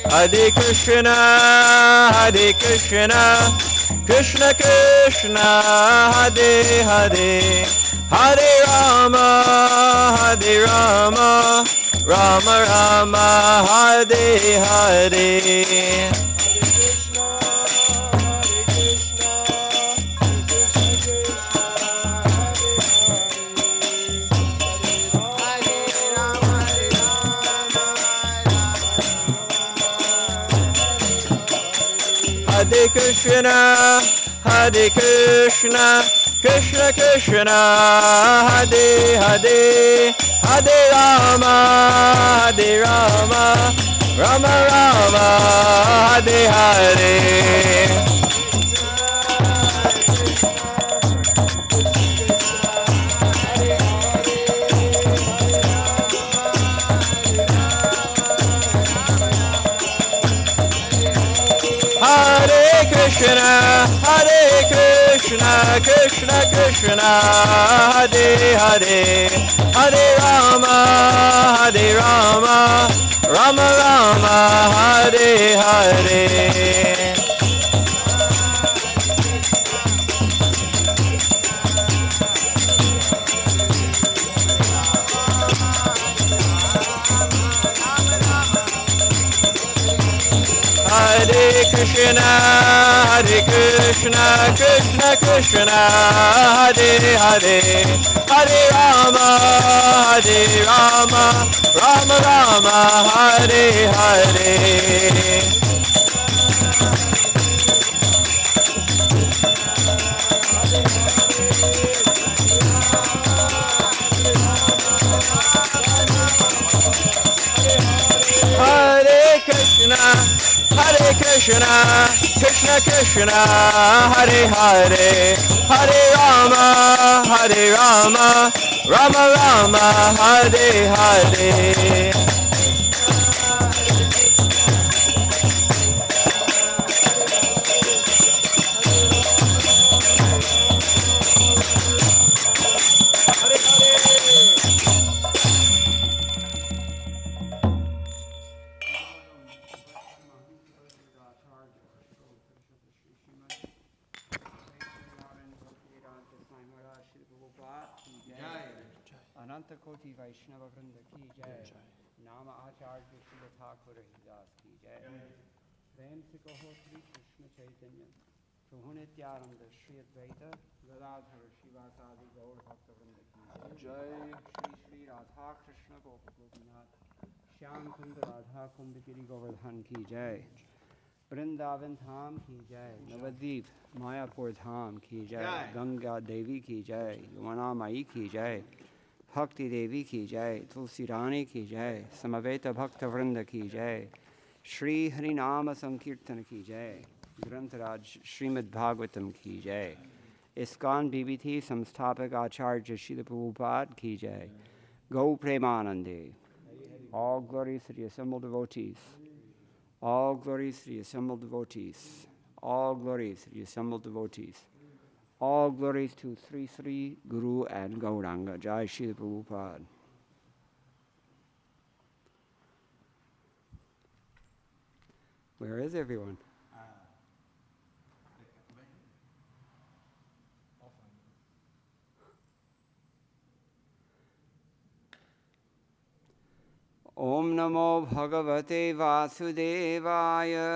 Hare Krishna, Hare Krishna, Krishna Krishna, Hare Hare, Hare Rama, Hare Rama, Rama Rama, Hare Hare. Hare Krishna, Hare Krishna, Krishna Krishna, Hare Hare, Hare Rama, Hare Rama, Rama Rama, Hare Hare. Hare Krishna, Hare Krishna, Krishna Krishna, Hare Hare, Hare Rama, Hare Rama, Rama Rama, Hare Hare. Hare Krishna, Hare Krishna, Krishna Krishna, Hare Hare, Hare Rama, Hare Rama, Rama Rama, Hare Hare. Hare Krishna, Hare Krishna, Krishna Krishna, Hare Hare, Hare Rama, Hare Rama, Rama Rama, Hare Hare. अनंत कोटि वैष्णव वृंद की जय। नाम आचार्य श्री ठाकुर हरिदास की जय। प्रेम से कहो श्री कृष्ण चैतन्य प्रभु नित्यानंद श्री अद्वैत गदाधर शिवासादि गौर भक्त वृंद की जय। श्री श्री राधा कृष्ण गोपीनाथ श्याम कुंद राधा कुंभ गिरि गोवर्धन की जय। वृंदावन धाम की जय। नवद्वीप मायापुर धाम की जय। गंगा देवी की जय। यमुना माई की जय। भक्ति देवी की जय। तुलसी रानी की जय। समवेत भक्त वृंद की जय। श्री हरिनाम संकीर्तन की जय। ग्रंथराज श्रीमद् भागवतम की जय। इस्कॉन बीबीथी संस्थापक आचार्य श्रील प्रभुपाद की जय। गौ प्रेमानंदे। All glories to the assembled devotees. All glories to the assembled devotees. All glories to the assembled devotees. All glories to Sri Sri Guru and Gauranga. Jai Shri Prabhupada. Where is everyone? Om Namo Bhagavate Vasudevaya.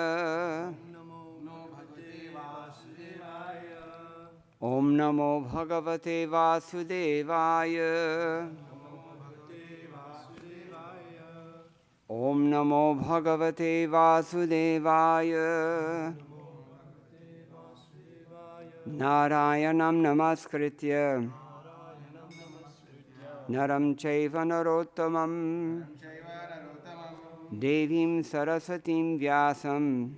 Om Namo Bhagavate Vasudevaya. Om Namo Bhagavate Vasudevaya. Narayanam Namaskritya Naram Chaiva Narottamam Devim Sarasatim Vyasam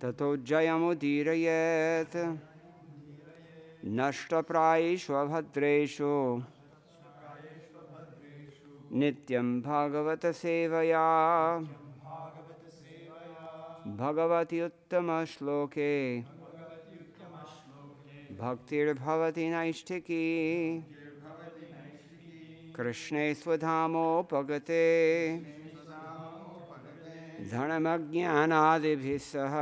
Tato Jayamudirayet Nashtaprayeshva Bhadreshu Nityam Bhagavata Sevaya Bhagavati Uttama Shloke Bhaktir Bhavati Naishtiki Krishne Swadhamo Pagate धर्मज्ञानादिभिः सह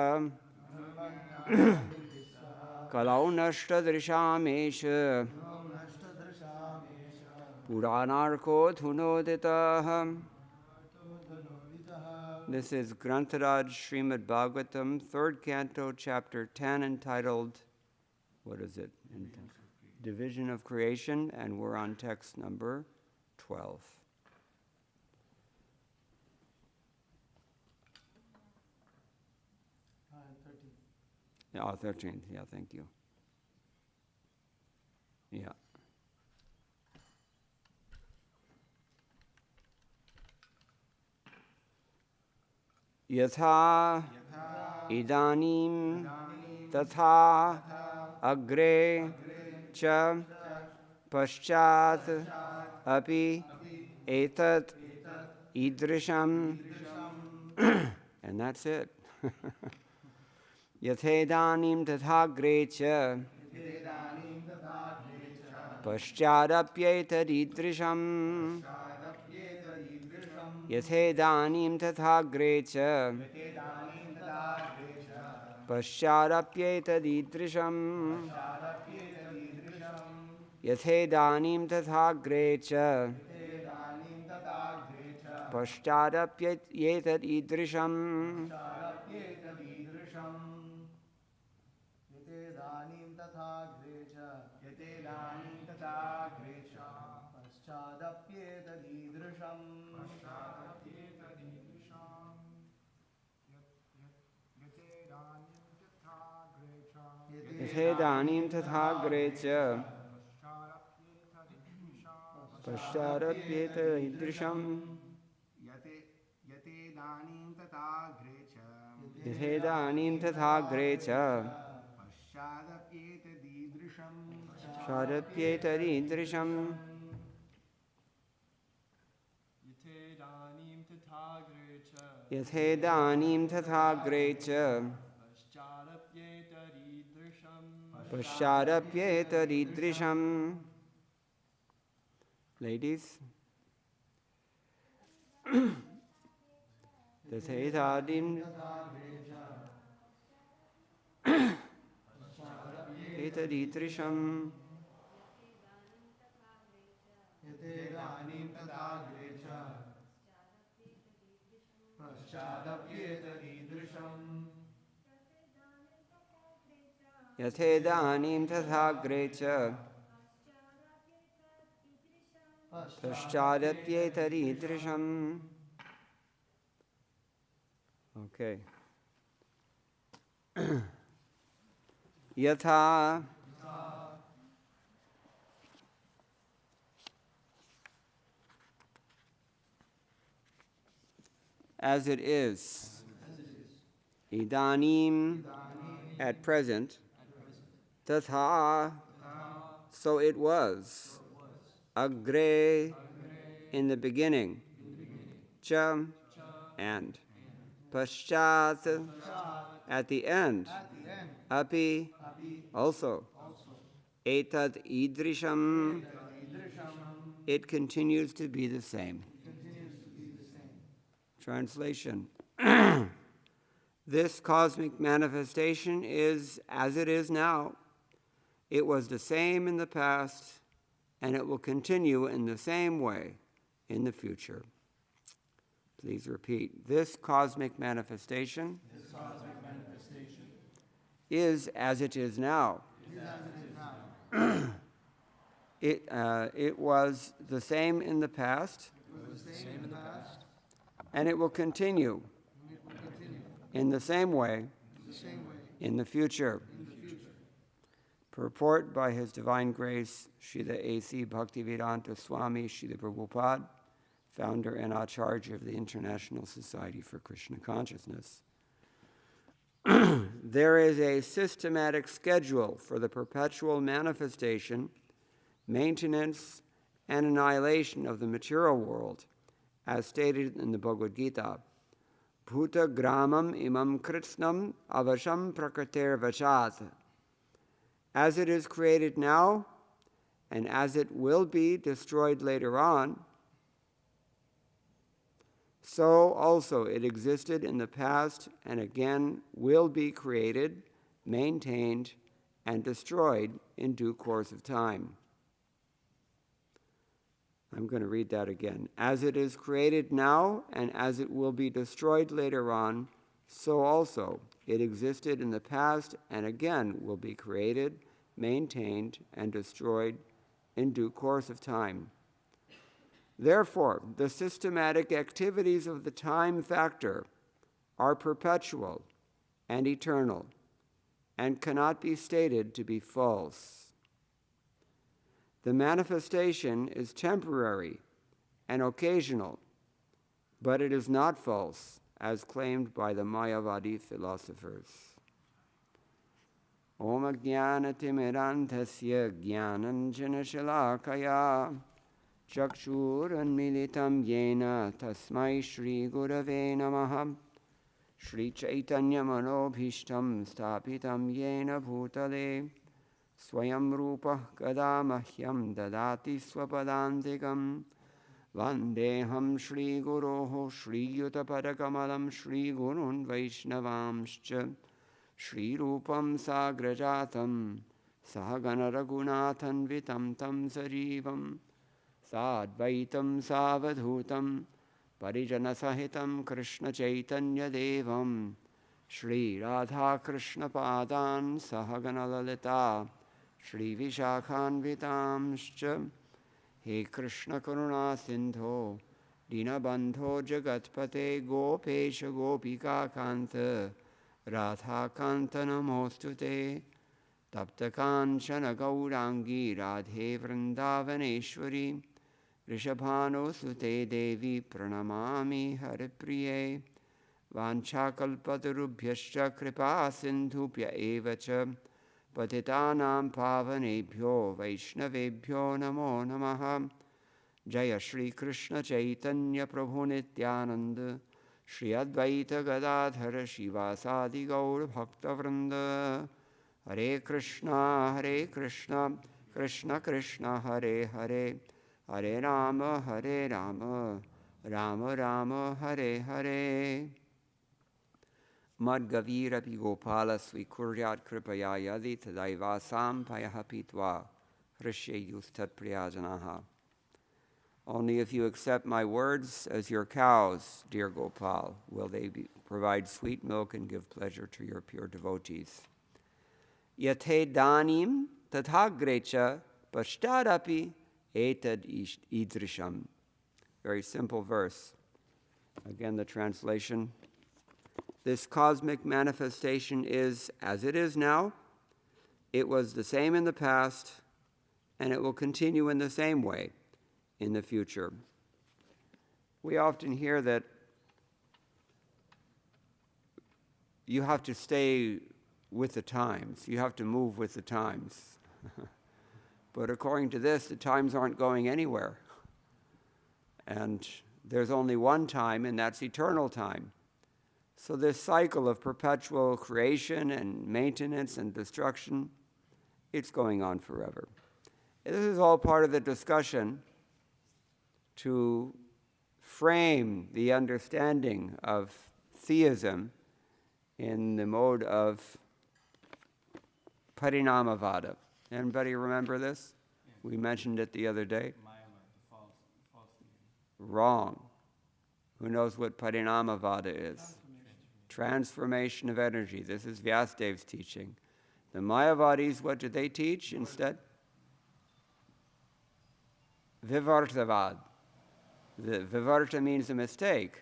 कलौ नष्टदृशामेष पुराणार्को धुनोदितः. This is Grantaraj Srīmad Bhāgavatam, 3rd Canto, Chapter 10, entitled, what is it? Division of Creation, and we're on text number 12. Oh, 13th, yeah, thank you. Yeah. Yatha idanim tatha agre cha paschat api etat idrisham. And that's it. Yathedanim tathagre cha paschadapyetad idrisham. Yathedanim tathagre cha paschadapyetad idrisham. Yathedanim tathagre cha paschadapyetad idrisham. Yathedanim tathagre cha paschadapyetad idrisham. Yathedanim tathagre cha paschadapyetad idrisham. Yathedanim tathagre cha paschadapyetad idrisham. Ladies? Yathedanim etad idrisham. Yathedanim tathagre cha paschadapyetad idrisham. Yathedanim tathagre cha paschadapyetad idrisham. Okay. Yatha as it is. Idanim at present. Tatha so it was. Agre in the beginning. Cha and. Paschat at the end. Api also. Etad idrisham it continues to be the same. Translation. This cosmic manifestation is as it is now. It was the same in the past, and it will continue in the same way in the future. Please repeat. This cosmic manifestation, is as it is now. It was the same in the past, and it will continue in the same way in the future. Purport by His Divine Grace, Srila A.C. Bhaktivedanta Swami Srila Prabhupada, founder and Acharya of the International Society for Krishna Consciousness. There is a systematic schedule for the perpetual manifestation, maintenance, and annihilation of the material world, as stated in the Bhagavad Gita. Bhuta gramam imam kritsnam avasham prakriter vachat. As it is created now, and as it will be destroyed later on, so also it existed in the past and again will be created, maintained, and destroyed in due course of time. I'm going to read that again. As it is created now and as it will be destroyed later on, so also it existed in the past and again will be created, maintained, and destroyed in due course of time. Therefore, the systematic activities of the time factor are perpetual and eternal and cannot be stated to be false. The manifestation is temporary and occasional, but it is not false, as claimed by the Mayavadi philosophers. Om Ajnanatimirandhasya Jnananjana Shalakaya Chakshuranmilitam Yena Tasmai Shri Gurave Namaha Shri Chaitanya Manobhishtam Stapitam Yena Bhutale Swayam Rupa Kadamahyam Dadati Swapadantikam Vandeham Shri Guroho Shri Yutapadakamalam Shri Gurun Vaishnavamscha Shri Rupam Sagrajatam Sahagana Raghunathan Vitam Tam Sajivam Sadvaitam Savadhutam Parijana Sahitam Krishna Chaitanya Devam Shri Radha Krishna Padan Sahagana Lalita Shri Vishakhan Vitamscha He Krishna Karuna Sindho Dinabandho Jagatpate Gopesha Gopika Kanta Radha Kanta Namostute Tapta Kanchana Gaurangi Radhe Vrindavaneshwari Rishabhano Sute Devi Pranamami Haripriye Vanchakalpatarubhyascha Kripa Sindhupya Evacha Patitanam Pavanebhyo Vaishnavebhyo Namo Namaha Jaya Shri Krishna Chaitanya Prabhu Nityananda Shri Advaita Gadadhara Shivasadi Gaur Bhakta Vrinda Hare Krishna Krishna Krishna Hare Hare Hare Rama Rama Rama Hare Hare Madgavirapi Gopala Swikuryat Kripaya Yadi Tadaivasam Payahapitva Hrishye Yustat Priyajanaha. Only if you accept my words as your cows, dear Gopal, will they provide sweet milk and give pleasure to your pure devotees. Yate danim tathagrecha pashtadapi etad idrisham. Very simple verse. Again, the translation. This cosmic manifestation is as it is now. It was the same in the past, and it will continue in the same way in the future. We often hear that you have to stay with the times. You have to move with the times. But according to this, the times aren't going anywhere. And there's only one time, and that's eternal time. So this cycle of perpetual creation and maintenance and destruction, it's going on forever. This is all part of the discussion to frame the understanding of theism in the mode of Parinamavada. Anybody remember this? Yeah. We mentioned it the other day. False. Wrong. Who knows what Parinamavada is? Transformation of energy. This is Vyasadev's teaching. The Mayavadis, what do they teach instead? Vivartavad. The Vivarta means a mistake.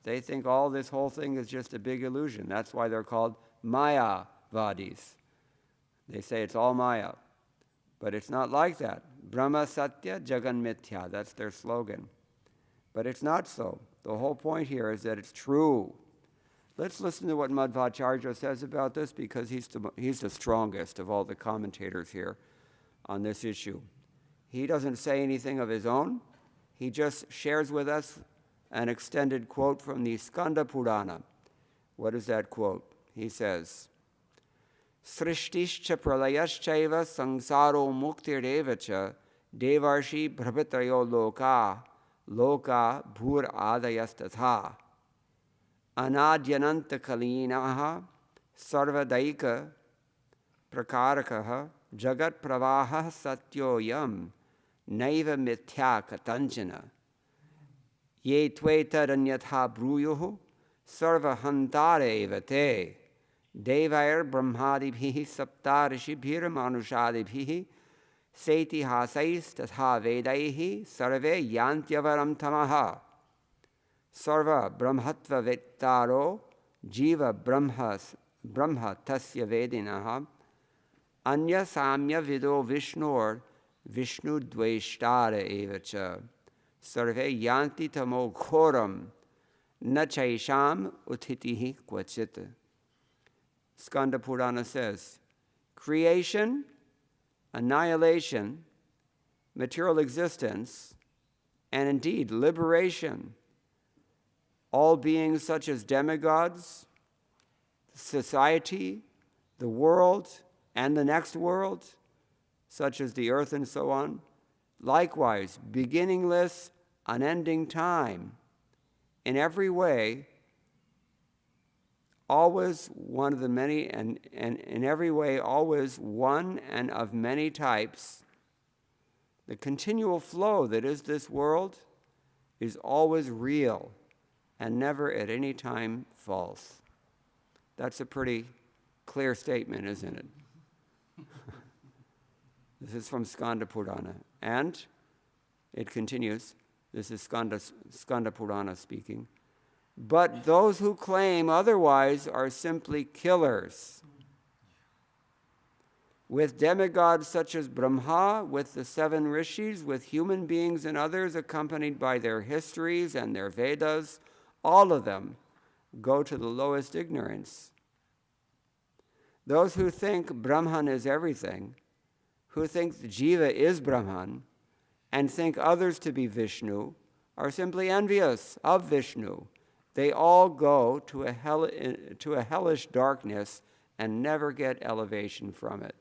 They think this whole thing is just a big illusion. That's why they're called Mayavadis. They say it's all Maya. But it's not like that. Brahma Satya Jagan Mithya. That's their slogan. But it's not so. The whole point here is that it's true. Let's listen to what Madhvacharya says about this, because he's the strongest of all the commentators here on this issue. He doesn't say anything of his own. He just shares with us an extended quote from the Skanda Purana. What is that quote? He says, Srishtischa pralayashchaiva sangsaro muktirevacha devarshi brahvitrayo loka loka bhur adayastatha anadyananta kalinaha sarvadaika prakarakaha jagat pravaha satyoyam naiva mithya katanjana ye tvetadanyatha bruyuhu sarvahantare evate devair brahmadibhihi saptarishibhir manushadibhihi setihasais tatha vedaihi sarve yantyavaram tamaha sarva brahmatva vettaro jiva brahma tasya vedinaha anya samya vido vishnur vishnu dveshtara evacha sarve yanti tamo ghoram na chaisham uthitihi kvachit. Skanda Purana says, creation, annihilation, material existence, and indeed liberation, all beings such as demigods, society, the world, and the next world, such as the earth and so on, likewise, beginningless, unending time, in every way, always one of the many, and in every way, always one and of many types. The continual flow that is this world is always real and never at any time false. That's a pretty clear statement, isn't it? This is from Skanda Purana. And it continues, this is Skanda Purana speaking. But those who claim otherwise are simply killers. With demigods such as Brahma, with the 7 rishis, with human beings and others accompanied by their histories and their Vedas, all of them go to the lowest ignorance. Those who think Brahman is everything, who think the Jiva is Brahman, and think others to be Vishnu, are simply envious of Vishnu. They all go to a hellish darkness and never get elevation from it.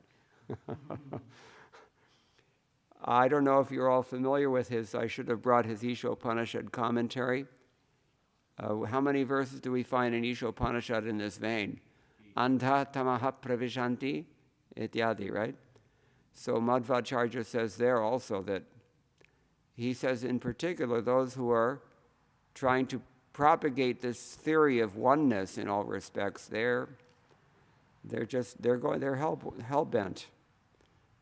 I don't know if you're all familiar with I should have brought his Ishopanishad commentary. How many verses do we find in Ishopanishad in this vein? Andha tamaha pravishanti ityadi, right? So Madhvacharya says there also that he says in particular those who are trying to propagate this theory of oneness in all respects, they're hell bent.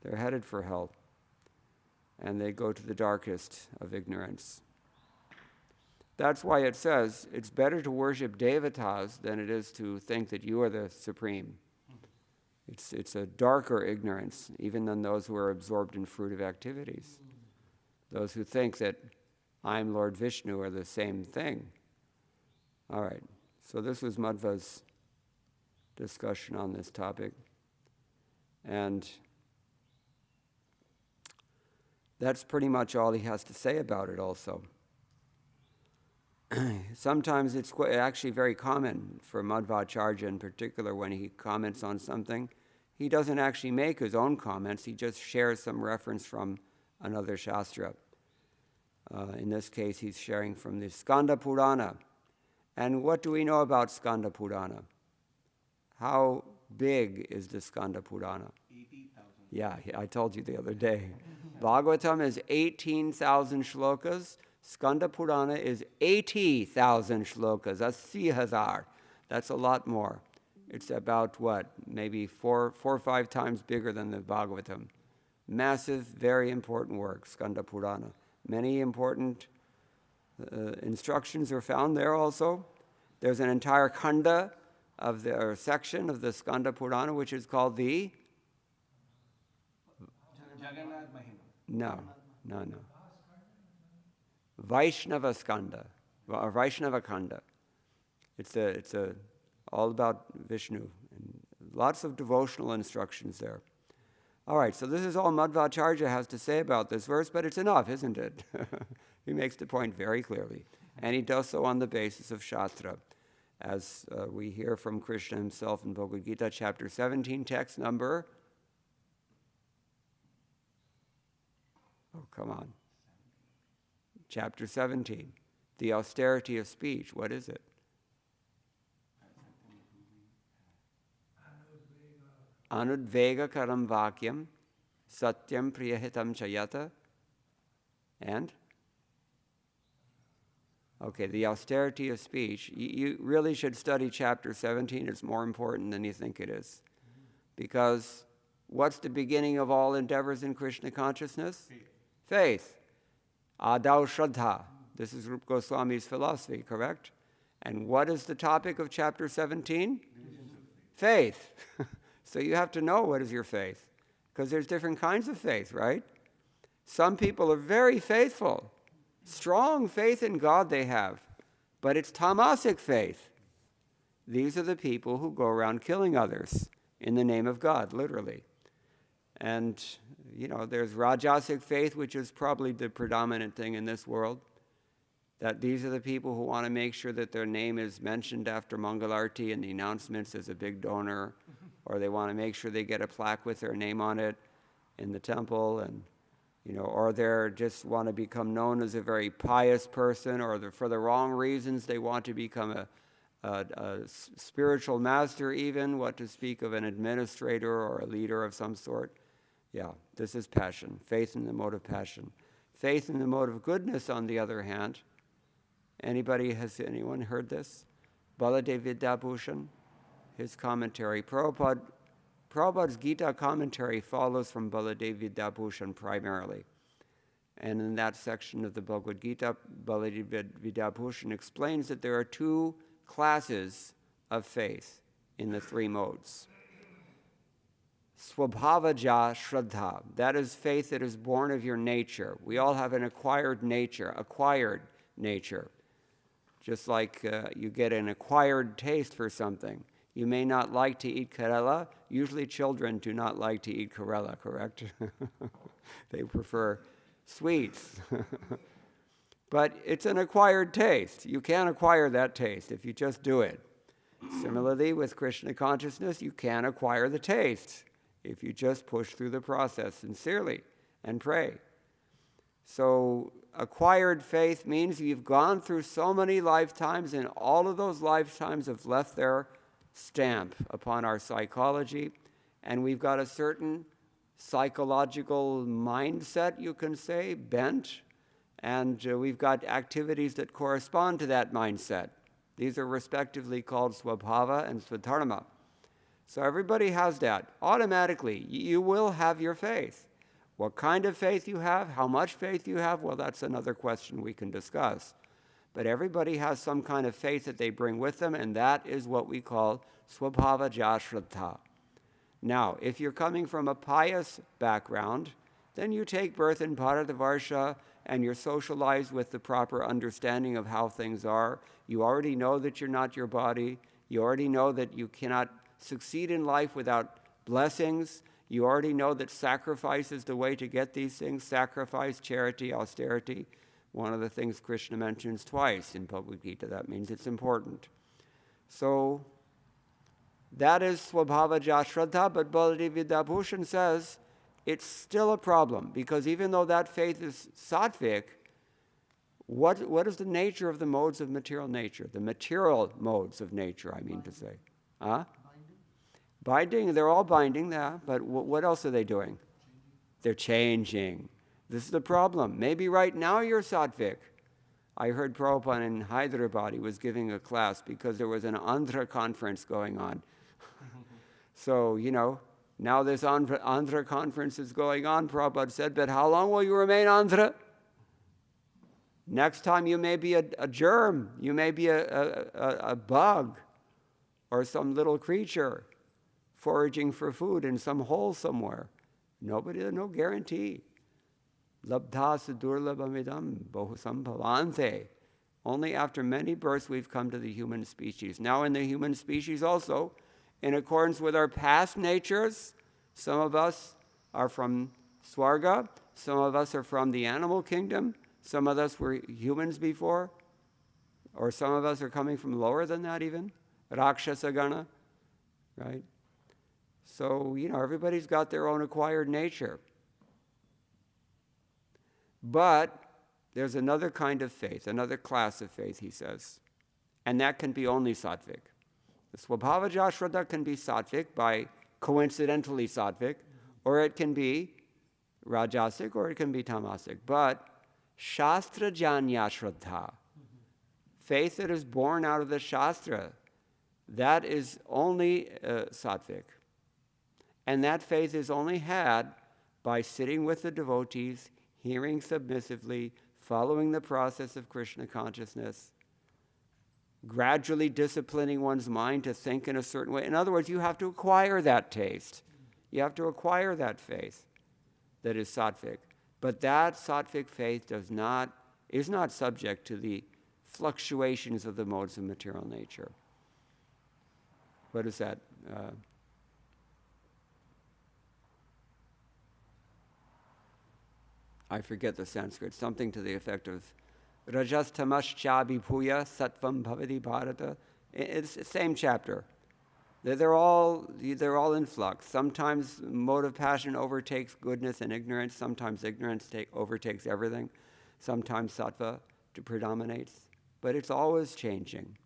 They're headed for hell. And they go to the darkest of ignorance. That's why it says it's better to worship devatas than it is to think that you are the supreme. It's a darker ignorance, even than those who are absorbed in fruitive activities. Those who think that I'm Lord Vishnu are the same thing. All right, so this was Madhva's discussion on this topic. And that's pretty much all he has to say about it also. Sometimes it's actually very common for Madhvacharya in particular when he comments on something. He doesn't actually make his own comments, he just shares some reference from another Shastra. In this case, he's sharing from the Skanda Purana. And what do we know about Skanda Purana? How big is the Skanda Purana? 80,000. Yeah, I told you the other day. Bhagavatam is 18,000 shlokas. Skanda Purana is 80,000 shlokas. That's 80,000. That's a lot more. It's about what? Maybe four or 5 times bigger than the Bhagavatam. Massive, very important work, Skanda Purana. Many important instructions are found there also. There's an entire khanda or section of the Skanda Purana which is called the Jagannath Mahima. No. Vaishnava Skanda, or Vaishnava Khanda. It's all about Vishnu, and lots of devotional instructions there. All right, so this is all Madhvacharya has to say about this verse, but it's enough, isn't it? He makes the point very clearly, and he does so on the basis of Shastra, as we hear from Krishna himself in Bhagavad Gita, chapter 17, text number... Oh, come on. Chapter 17. The austerity of speech. What is it? Anudvega karam vakyam satyam priyahitam chayata. And? Okay, the austerity of speech. You really should study chapter 17. It's more important than you think it is. Because what's the beginning of all endeavors in Krishna consciousness? Faith. Adau Shraddha. This is Rupa Goswami's philosophy, correct? And what is the topic of chapter 17? Faith. So you have to know what is your faith. Because there's different kinds of faith, right? Some people are very faithful. Strong faith in God they have. But it's tamasic faith. These are the people who go around killing others in the name of God, literally. And, there's Rajasic faith, which is probably the predominant thing in this world. That these are the people who want to make sure that their name is mentioned after Mangalarti in the announcements as a big donor, or they want to make sure they get a plaque with their name on it in the temple, and or they just want to become known as a very pious person, or for the wrong reasons they want to become a spiritual master even, what to speak of an administrator or a leader of some sort. Yeah, this is passion, faith in the mode of passion. Faith in the mode of goodness, on the other hand, has anyone heard this? Baladev Vidyabhushan, his commentary. Prabhupada's Gita commentary follows from Baladev Vidyabhushan primarily. And in that section of the Bhagavad Gita, Baladev Vidyabhushan explains that there are two classes of faith in the three modes. Swabhavaja Shraddha, that is faith that is born of your nature. We all have an acquired nature. Just like you get an acquired taste for something. You may not like to eat Karela. Usually children do not like to eat Karela, correct? They prefer sweets. But it's an acquired taste. You can't acquire that taste if you just do it. Similarly, with Krishna consciousness, you can acquire the taste if you just push through the process sincerely and pray. So acquired faith means you've gone through so many lifetimes, and all of those lifetimes have left their stamp upon our psychology, and we've got a certain psychological mindset, you can say, bent, and we've got activities that correspond to that mindset. These are respectively called swabhava and swadharma. So everybody has that. Automatically, you will have your faith. What kind of faith you have, how much faith you have, well, that's another question we can discuss. But everybody has some kind of faith that they bring with them, and that is what we call swabhava shraddha. Now, if you're coming from a pious background, then you take birth in Bharatavarsha and you're socialized with the proper understanding of how things are. You already know that you're not your body. You already know that you cannot succeed in life without blessings. You already know that sacrifice is the way to get these things. Sacrifice, charity, austerity. One of the things Krishna mentions twice in Bhagavad Gita. That means it's important. So that is Swabhavaja Shraddha, but Baladev Vidyabhushan says it's still a problem, because even though that faith is sattvic, what is the nature of the modes of material nature? The material modes of nature, I mean to say. Binding, they're all binding, yeah, but what else are they doing? They're changing. This is the problem. Maybe right now you're sattvic. I heard Prabhupada in Hyderabad, he was giving a class because there was an Andhra conference going on. So, now this Andhra conference is going on, Prabhupada said, but how long will you remain Andhra? Next time you may be a germ, you may be a bug, or some little creature foraging for food in some hole somewhere. No guarantee. Labdha sadurlabhamidam bahusam bhavante. Only after many births we've come to the human species. Now in the human species also, in accordance with our past natures, some of us are from Swarga, some of us are from the animal kingdom, some of us were humans before, or some of us are coming from lower than that even, Rakshasagana, right? So, everybody's got their own acquired nature. But there's another kind of faith, another class of faith, he says, and that can be only sattvic. The Swabhavaja Shraddha can be sattvic by coincidentally sattvic, or it can be rajasic, or it can be tamasic. But Shastra Janya Shraddha, faith that is born out of the Shastra, that is only sattvic. And that faith is only had by sitting with the devotees, hearing submissively, following the process of Krishna consciousness, gradually disciplining one's mind to think in a certain way. In other words, you have to acquire that taste. You have to acquire that faith that is sattvic. But that sattvic faith is not subject to the fluctuations of the modes of material nature. What is that? I forget the Sanskrit. Something to the effect of Rajas Tamascha Bhuya Sattvam Bhavati Bharata. It's the same chapter. They're all in flux. Sometimes mode of passion overtakes goodness and ignorance. Sometimes ignorance overtakes everything. Sometimes sattva predominates. But it's always changing.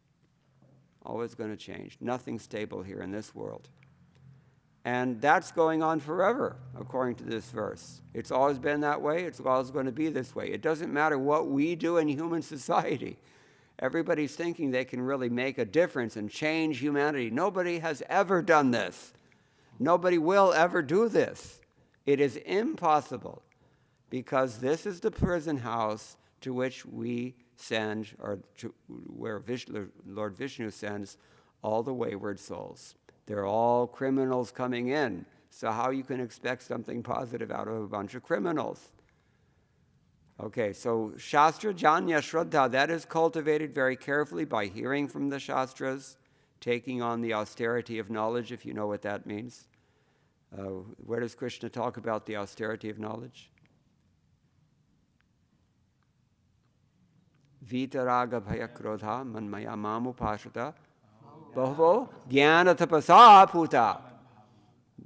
Always going to change. Nothing stable here in this world. And that's going on forever, according to this verse. It's always been that way. It's always going to be this way. It doesn't matter what we do in human society. Everybody's thinking they can really make a difference and change humanity. Nobody has ever done this. Nobody will ever do this. It is impossible, because this is the prison house to which we send, or where Lord Vishnu sends all the wayward souls. They're all criminals coming in. So how you can expect something positive out of a bunch of criminals? Okay, so Shastra Janya Shraddha, that is cultivated very carefully by hearing from the Shastras, taking on the austerity of knowledge, if you know what that means. Where does Krishna talk about the austerity of knowledge? Vitaraga bhaya krodha manmaya mamupashata bahavo jnana tapasa puta.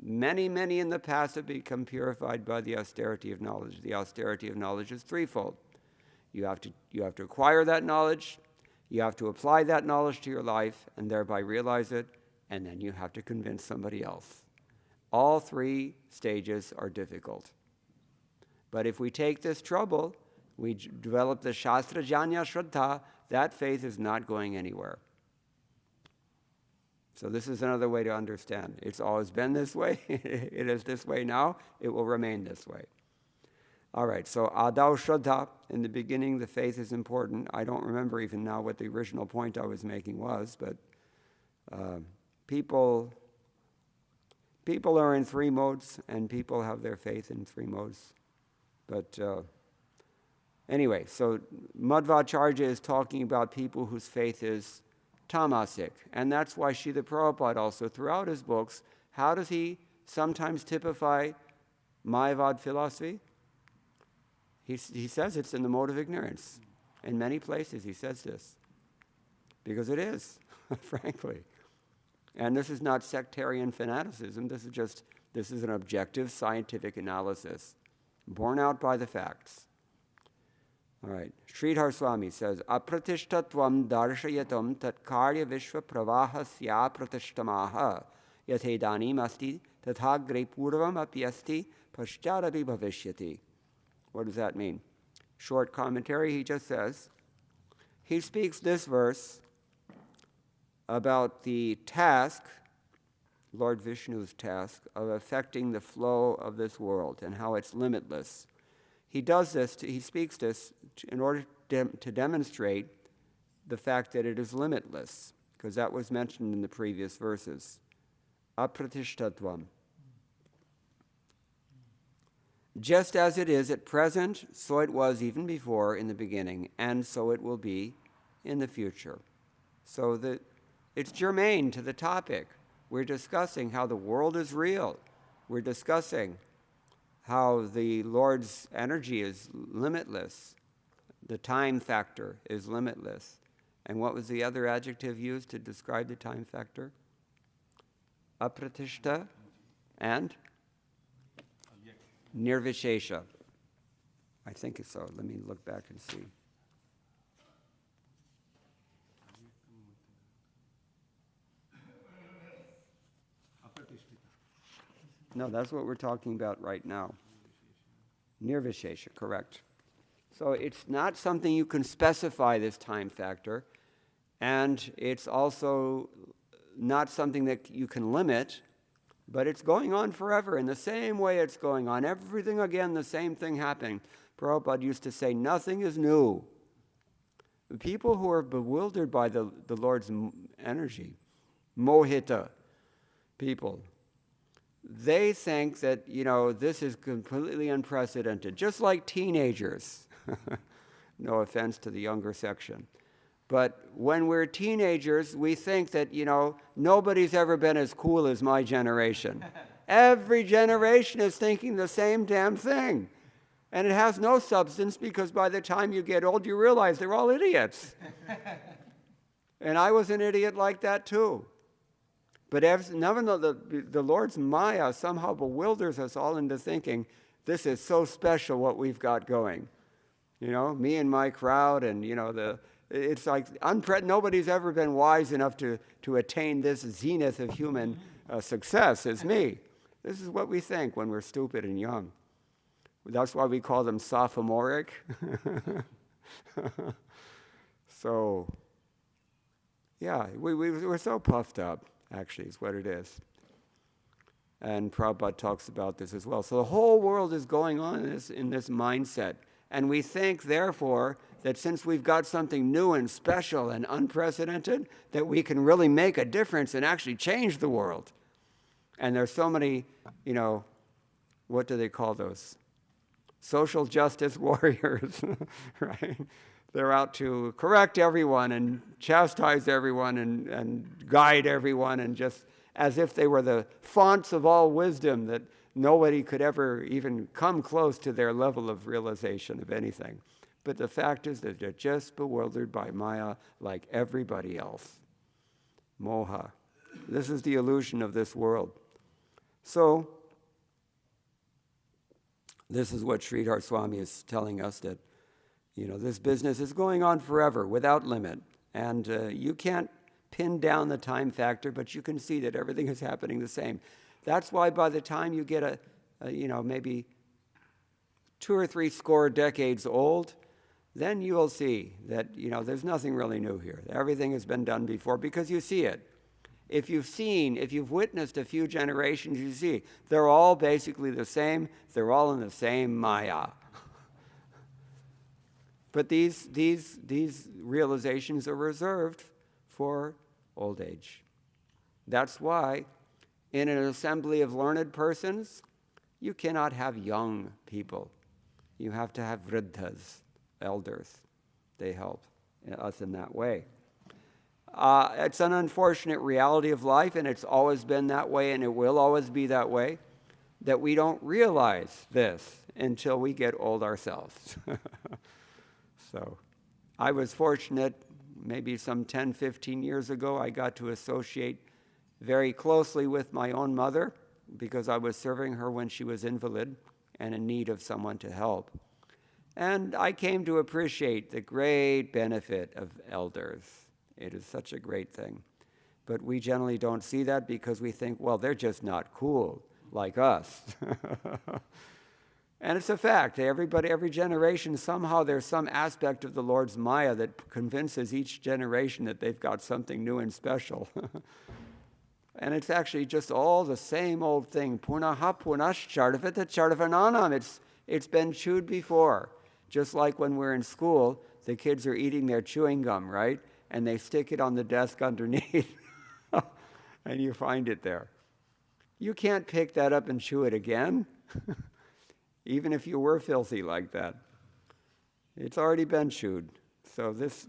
Many in the past have become purified by the austerity of knowledge. The austerity of knowledge is threefold. You have to acquire that knowledge, you have to apply that knowledge to your life and thereby realize it, and then you have to convince somebody else. All three stages are difficult. But if we take this trouble, we develop the Shastra Janya Shraddha, that faith is not going anywhere. So this is another way to understand. It's always been this way. It is this way now. It will remain this way. All right, so Adau Shraddha, in the beginning, the faith is important. I don't remember even now what the original point I was making was, but people are in three modes, and people have their faith in three modes. But anyway, so Madhvacharya is talking about people whose faith is tamasic. And that's why Srila Prabhupada also, throughout his books, how does he sometimes typify Mayavad philosophy? He says it's in the mode of ignorance. In many places he says this. Because it is, frankly. And this is not sectarian fanaticism. This is an objective scientific analysis, borne out by the facts. All right. Sridhar Swami says, Apratishtatvam darshayatam tat karya vishva pravahasya pratishtamaha yathedanim asti tathagre purvam apyasti pascharabi bhavishyati. What does that mean? Short commentary, he just says, he speaks this verse about the task, Lord Vishnu's task, of affecting the flow of this world and how it's limitless. He does this, he speaks this in order to demonstrate the fact that it is limitless, because that was mentioned in the previous verses. Apratishtatvam. Just as it is at present, so it was even before in the beginning, and so it will be in the future. So it's germane to the topic. We're discussing how the world is real. We're discussing how the Lord's energy is limitless. The time factor is limitless. And what was the other adjective used to describe the time factor? Apratishta and nirvishesha. I think it's so. Let me look back and see. No, that's what we're talking about right now. Nirvishesha, correct. So it's not something you can specify, this time factor, and it's also not something that you can limit, but it's going on forever in the same way it's going on. Everything again, the same thing happening. Prabhupada used to say, nothing is new. The people who are bewildered by the Lord's energy, mohita people, they think that, this is completely unprecedented, just like teenagers. No offense to the younger section. But when we're teenagers, we think that, nobody's ever been as cool as my generation. Every generation is thinking the same damn thing. And it has no substance, because by the time you get old, you realize they're all idiots. And I was an idiot like that too. But even though the Lord's Maya somehow bewilders us all into thinking, this is so special what we've got going. Me and my crowd, and it's like nobody's ever been wise enough to attain this zenith of human success as me. This is what we think when we're stupid and young. That's why we call them sophomoric. So, yeah, we're so puffed up, actually, is what it is. And Prabhupada talks about this as well. So the whole world is going on in this mindset. And we think, therefore, that since we've got something new and special and unprecedented, that we can really make a difference and actually change the world. And there's so many, what do they call those? Social justice warriors, right? They're out to correct everyone and chastise everyone and guide everyone, and just as if they were the fonts of all wisdom, that nobody could ever even come close to their level of realization of anything. But the fact is that they're just bewildered by Maya like everybody else. Moha. This is the illusion of this world. So, this is what Sridhar Swami is telling us, that, this business is going on forever, without limit. And you can't pin down the time factor, but you can see that everything is happening the same. That's why by the time you get maybe 2 or 3 score decades old, then you will see that, there's nothing really new here. Everything has been done before, because you see it. If you've witnessed a few generations, you see they're all basically the same. They're all in the same Maya. But these realizations are reserved for old age. That's why in an assembly of learned persons, you cannot have young people. You have to have vriddhas, elders. They help us in that way. It's an unfortunate reality of life, and it's always been that way, and it will always be that way, that we don't realize this until we get old ourselves. So I was fortunate, maybe some 10, 15 years ago, I got to associate very closely with my own mother, because I was serving her when she was invalid and in need of someone to help. And I came to appreciate the great benefit of elders. It is such a great thing. But we generally don't see that, because we think, well, they're just not cool like us. And it's a fact. Every generation, somehow there's some aspect of the Lord's Maya that convinces each generation that they've got something new and special. And it's actually just all the same old thing. Punaha punaschartavita chartavananam. It's been chewed before. Just like when we're in school, the kids are eating their chewing gum, right? And they stick it on the desk underneath. And you find it there. You can't pick that up and chew it again. Even if you were filthy like that. It's already been chewed. So this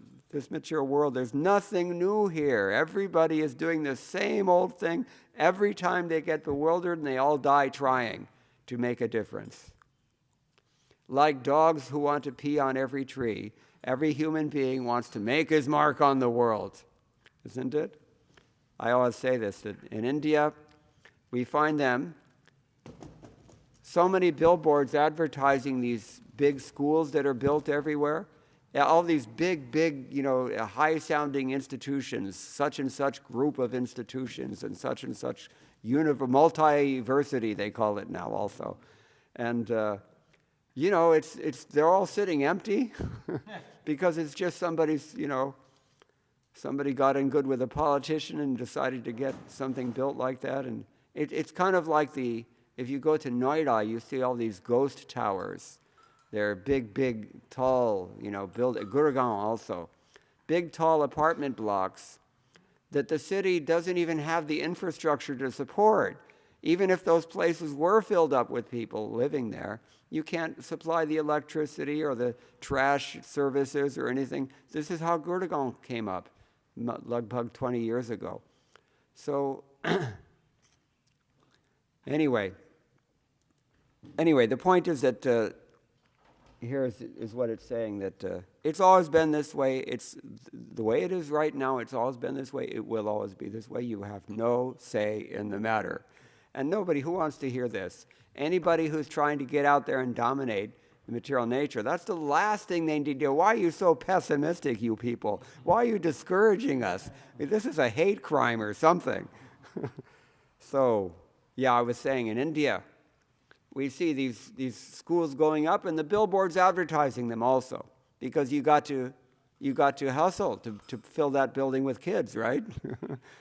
mature world, there's nothing new here. Everybody is doing the same old thing every time they get bewildered, and they all die trying to make a difference. Like dogs who want to pee on every tree, every human being wants to make his mark on the world. Isn't it? I always say this, that in India, we find them so many billboards advertising these big schools that are built everywhere. Yeah, all these big, high-sounding institutions, such and such group of institutions, and such multi-versity, they call it now also. And, they're all sitting empty because it's just somebody got in good with a politician and decided to get something built like that. And it's kind of like if you go to Noida, you see all these ghost towers. They're big, tall, built at Gurgaon also. Big, tall apartment blocks that the city doesn't even have the infrastructure to support. Even if those places were filled up with people living there, you can't supply the electricity or the trash services or anything. This is how Gurgaon came up, lagbhag 20 years ago. So, anyway, the point is that here is what it's saying, that it's always been this way. It's the way it is right now. It's always been this way. It will always be this way. You have no say in the matter. And nobody who wants to hear this, anybody who's trying to get out there and dominate the material nature, that's the last thing they need to do. Why are you so pessimistic, you people? Why are you discouraging us? I mean, this is a hate crime or something. So, yeah, I was saying in India, we see these schools going up, and the billboards advertising them also, because you got to hustle to fill that building with kids, right?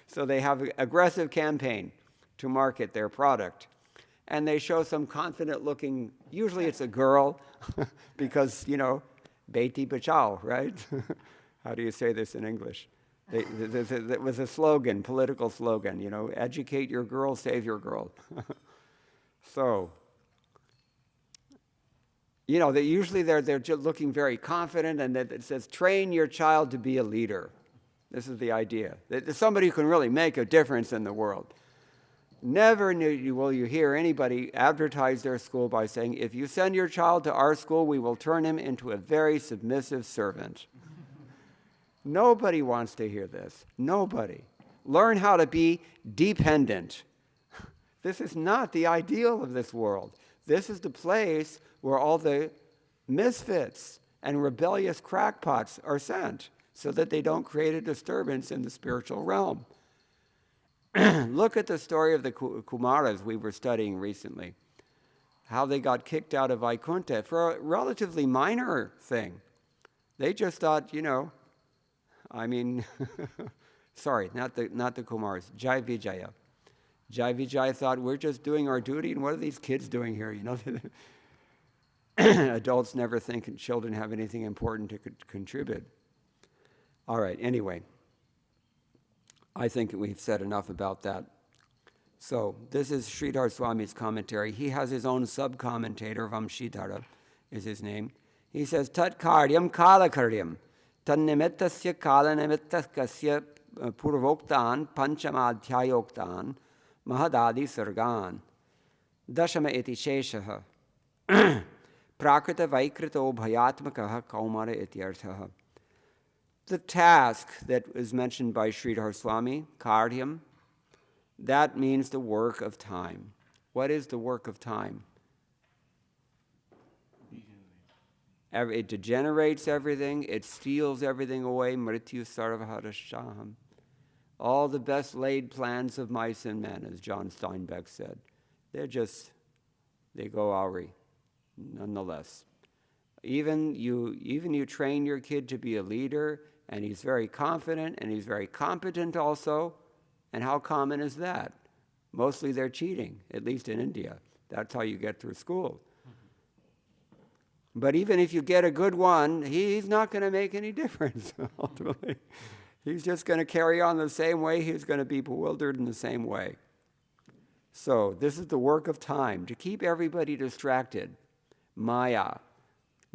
So they have an aggressive campaign to market their product, and they show some confident-looking. Usually, it's a girl, because "Beti Bachao," right? How do you say this in English? It was a slogan, political slogan. Educate your girl, save your girl. So. Usually they're just looking very confident, and it says, train your child to be a leader. This is the idea. That somebody who can really make a difference in the world. Never will you hear anybody advertise their school by saying, if you send your child to our school, we will turn him into a very submissive servant. Nobody wants to hear this. Nobody. Learn how to be dependent. This is not the ideal of this world. This is the place where all the misfits and rebellious crackpots are sent so that they don't create a disturbance in the spiritual realm. Look at the story of the Kumaras we were studying recently, how they got kicked out of Vaikuntha for a relatively minor thing. They just thought, sorry, not the Kumaras, Jai Vijaya. Jai Vijaya thought, we're just doing our duty, and what are these kids doing here, Adults never think children have anything important to contribute. All right, anyway, I think we've said enough about that. So this is Sridhar Swami's commentary. He has his own sub-commentator, Vamshidhara is his name. He says, Tat karyam kala karyam, tan nimittasya kala nimittaskasya purvoktan panchamadhyayoktan mahadadi sargan dashama iti sheshaha prakrita vaikrito bhayatmakaha kaumara ityarthaha. The task that is mentioned by Sridhar Swami, karyam, that means the work of time. What is the work of time? It degenerates everything. It steals everything away. Mrityu sarvaharashaham. All the best laid plans of mice and men, as John Steinbeck said, they go awry, nonetheless. Even you train your kid to be a leader, and he's very confident, and he's very competent also. And how common is that? Mostly they're cheating, at least in India. That's how you get through school. But even if you get a good one, he's not going to make any difference, ultimately. He's just going to carry on the same way. He's going to be bewildered in the same way. So this is the work of time, to keep everybody distracted. Maya.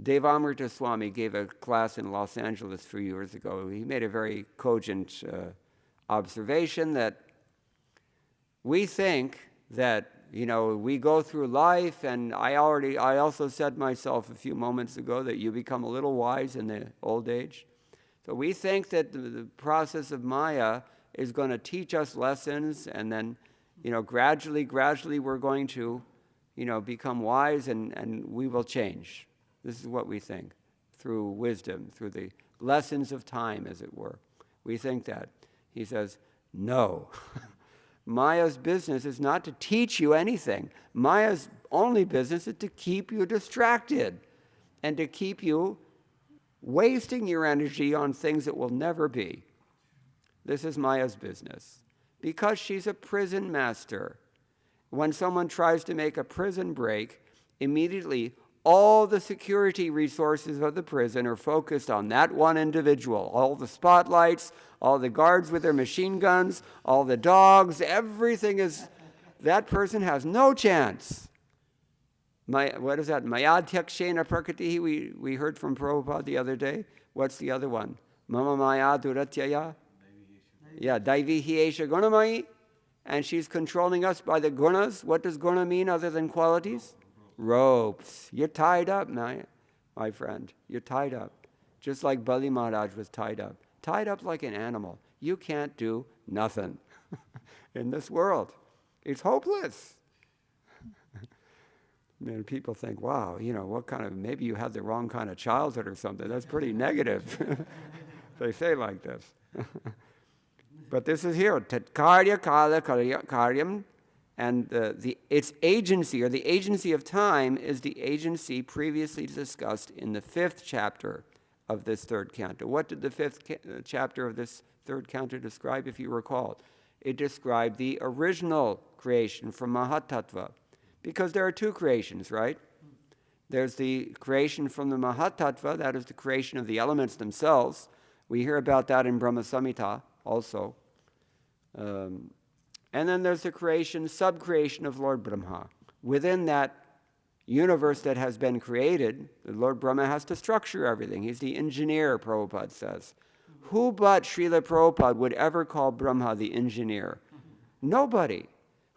Devamrita Swami gave a class in Los Angeles a few years ago. He made a very cogent observation that we think that, we go through life, and I also said myself a few moments ago that you become a little wise in the old age. So we think that the process of Maya is going to teach us lessons, and then, gradually we're going to, become wise, and we will change. This is what we think, through wisdom, through the lessons of time, as it were. We think that. He says, no. Maya's business is not to teach you anything. Maya's only business is to keep you distracted and to keep you wasting your energy on things that will never be. This is Maya's business. Because she's a prison master. When someone tries to make a prison break, immediately all the security resources of the prison are focused on that one individual. All the spotlights, all the guards with their machine guns, all the dogs, everything is, that person has no chance. What is that? Mayadhyakshena prakritihi, we heard from Prabhupada the other day. What's the other one? Mama maya duratyaya? Yeah, daivihi esha gunamai. And she's controlling us by the gunas. What does guna mean other than qualities? Ropes. You're tied up, my friend. You're tied up. Just like Bali Maharaj was tied up. Tied up like an animal. You can't do nothing in this world. It's hopeless. And people think, wow, what kind of, maybe you had the wrong kind of childhood or something. That's pretty negative. They say like this. But this is here. Tatkarya kala karyam. And its agency, or the agency of time, is the agency previously discussed in the 5th chapter of this 3rd canto. What did the 5th chapter of this 3rd canto describe, if you recall? It described the original creation from Mahatattva. Because there are 2 creations, right? There's the creation from the Mahatattva, that is the creation of the elements themselves. We hear about that in Brahma Samhita also. And then there's the creation, sub-creation of Lord Brahma. Within that universe that has been created, the Lord Brahma has to structure everything. He's the engineer, Prabhupada says. Who but Srila Prabhupada would ever call Brahma the engineer? Nobody.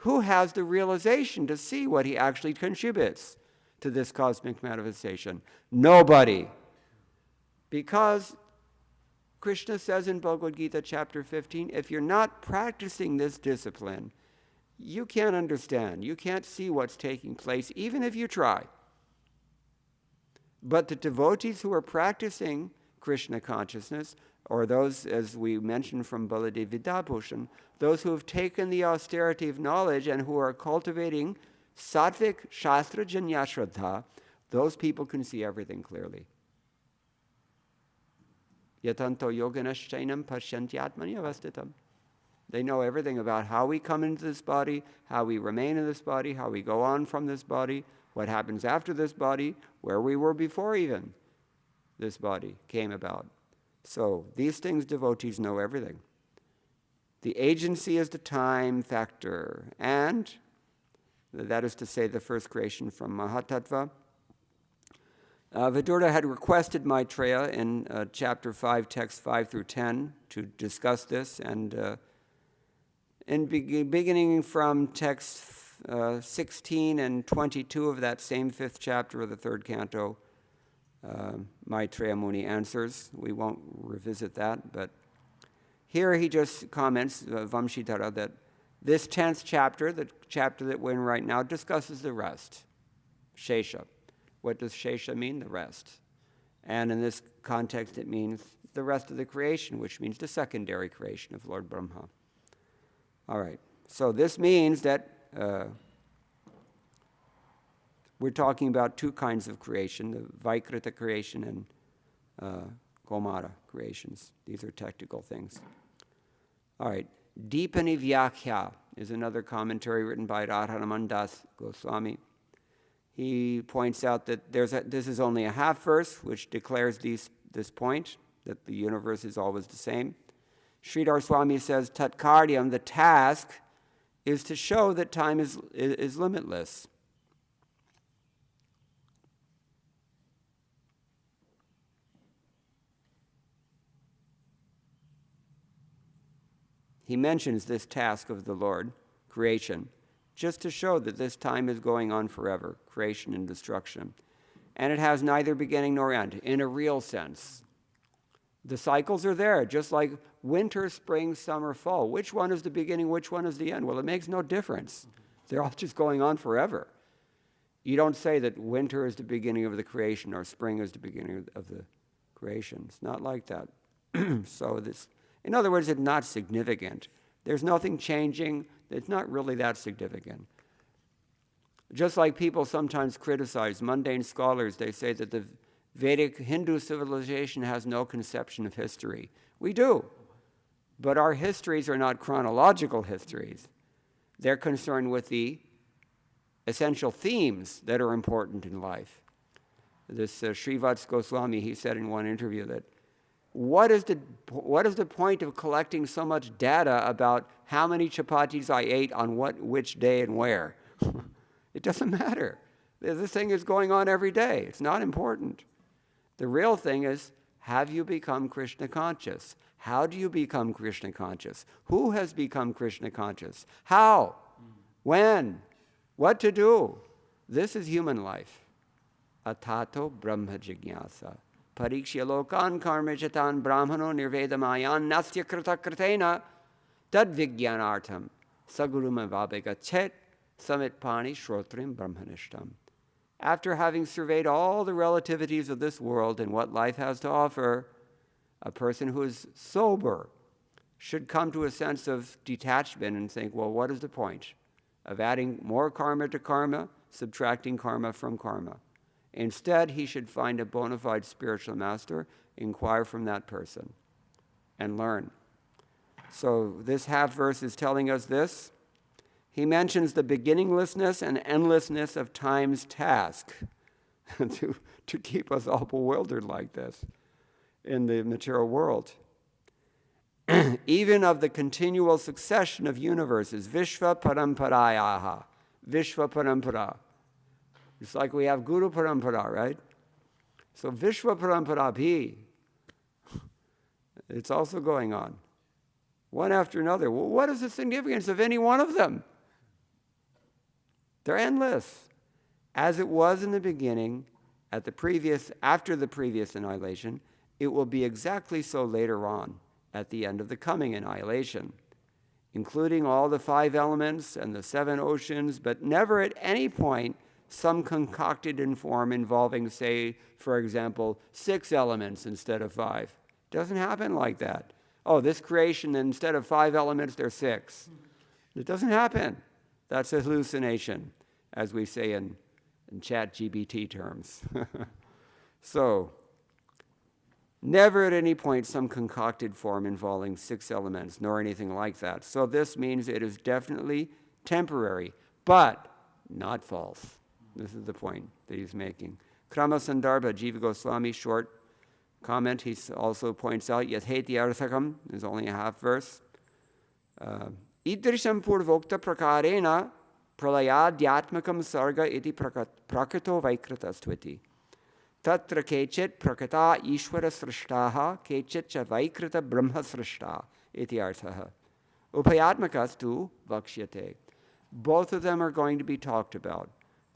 Who has the realization to see what he actually contributes to this cosmic manifestation? Nobody. Because Krishna says in Bhagavad Gita chapter 15, if you're not practicing this discipline, you can't understand. You can't see what's taking place, even if you try. But the devotees who are practicing Krishna consciousness, or those, as we mentioned from Baladev Vidyabhushan, those who have taken the austerity of knowledge and who are cultivating sattvic shastra janya shraddha, those people can see everything clearly. Yatanto yoganaschainam pashyantyatmani avastitam. They know everything about how we come into this body, how we remain in this body, how we go on from this body, what happens after this body, where we were before even this body came about. So these things devotees know everything. The agency is the time factor, and that is to say the first creation from Mahatattva. Vidura had requested Maitreya in chapter 5, text 5 through 10 to discuss this, and beginning from text 16 and 22 of that same 5th chapter of the 3rd canto, Maitreya Muni answers. We won't revisit that, but here he just comments, Vamshitara, that this 10th chapter, the chapter that we're in right now, discusses the rest, Shesha. What does Shesha mean? The rest. And in this context, it means the rest of the creation, which means the secondary creation of Lord Brahma. All right. So this means that we're talking about 2 kinds of creation, the Vaikrita creation and Komara creations. These are technical things. All right. Deepani Vyakhya is another commentary written by Radharaman Das Goswami. He points out that this is only a half verse, which declares this point, that the universe is always the same. Sridhar Swami says, Tatkaryam, the task, is to show that time is limitless. He mentions this task of the Lord, creation, just to show that this time is going on forever, creation and destruction. And it has neither beginning nor end, in a real sense. The cycles are there, just like winter, spring, summer, fall. Which one is the beginning, which one is the end? Well, it makes no difference. They're all just going on forever. You don't say that winter is the beginning of the creation or spring is the beginning of the creation. It's not like that. So this, in other words, it's not significant. There's nothing changing. It's not really that significant. Just like people sometimes criticize, mundane scholars, they say that the Vedic Hindu civilization has no conception of history. We do. But our histories are not chronological histories. They're concerned with the essential themes that are important in life. This Srīvats Goswami, he said in one interview that, what is the point of collecting so much data about how many chapatis I ate on which day and where? It doesn't matter. This thing is going on every day. It's not important. The real thing is, have you become Krishna conscious? How do you become Krishna conscious? Who has become Krishna conscious? How? When? What to do? This is human life. Atato Brahma Jigyasa. Parikshya lokan karmijatan brahmano nirvedamayan nasya krita kritena tad vigyanartham saguruma vabhigachet samitpani shrotrim brahmanishtam. After having surveyed all the relativities of this world and what life has to offer, a person who is sober should come to a sense of detachment and think, well, what is the point of adding more karma to karma, subtracting karma from karma? Instead, he should find a bona fide spiritual master, inquire from that person, and learn. So this half verse is telling us this. He mentions the beginninglessness and endlessness of time's task to keep us all bewildered like this in the material world. Even of the continual succession of universes, Vishva Paramparayaha, Vishva Parampara. It's like we have Guru Parampara, right? So Vishva Parampara Bhi, it's also going on, one after another. Well, what is the significance of any one of them? They're endless. As it was in the beginning, after the previous annihilation, it will be exactly so later on, at the end of the coming annihilation, including all the 5 elements and the 7 oceans, but never at any point some concocted in form involving, say, for example, 6 elements instead of 5. It doesn't happen like that. Oh, this creation, instead of 5 elements, there's 6. It doesn't happen. That's a hallucination, as we say in ChatGPT terms. So, never at any point some concocted form involving 6 elements, nor anything like that. So this means it is definitely temporary, but not false. This is the point that he's making. Krama Sandarbha, Jiva Goswami, short comment, he also points out, Yatheti Arthakam, there's only a half verse. Idrisham purvokta prakarena pralayadhyatmakam sarga iti prakrito vaikritastviti. Tatra kechit prakata ishvara srishtaha kechit cha vaikrita brahma srishta iti arthaha. Upayatmakastu vakshyate. Both of them are going to be talked about.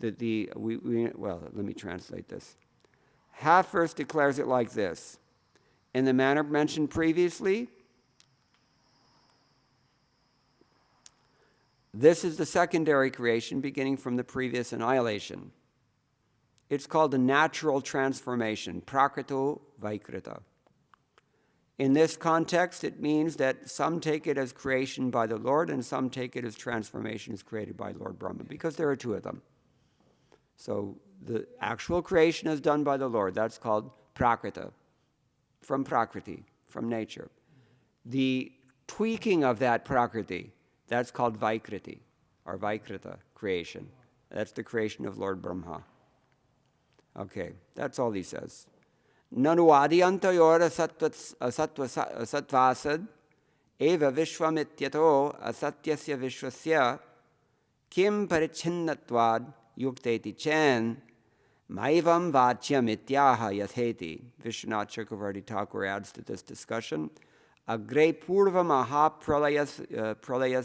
Let me translate this. Half verse declares it like this. In the manner mentioned previously, this is the secondary creation beginning from the previous annihilation. It's called a natural transformation, prakrito vaikrita. In this context, it means that some take it as creation by the Lord and some take it as transformations created by Lord Brahma, because there are 2 of them. So the actual creation is done by the Lord. That's called prakrita, from prakriti, from nature. The tweaking of that prakriti, that's called vaikriti, or vaikrita, creation. That's the creation of Lord Brahma. Okay, that's all he says. Nanu adiyantayora satvasad eva vishwamityato asatyasya vishwasya kim parichinnatvad yukteti chen maivam vachyam ityaha yatheti. Vishwanath Chakravarti Thakur adds to this discussion, agre purva maha pralayas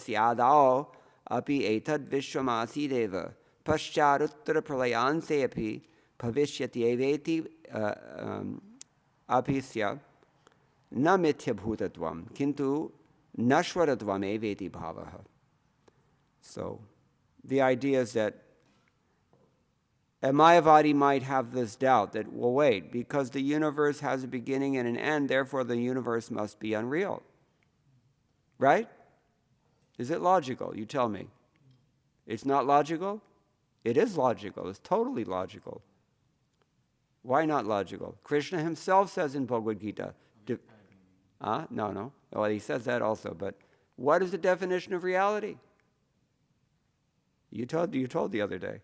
yadao api etad vishwamasi deva pascharuttara pralayante api bhavishyati eveti apisya na mithya bhutatvam kintu nashwaratvam eveti bhavaha. So the idea is that A Mayavadi might have this doubt that, well, wait, because the universe has a beginning and an end, therefore the universe must be unreal. Right? Is it logical? You tell me. It's not logical? It is logical. It's totally logical. Why not logical? Krishna himself says in Bhagavad Gita. No. Well, he says that also, but what is the definition of reality? You told the other day.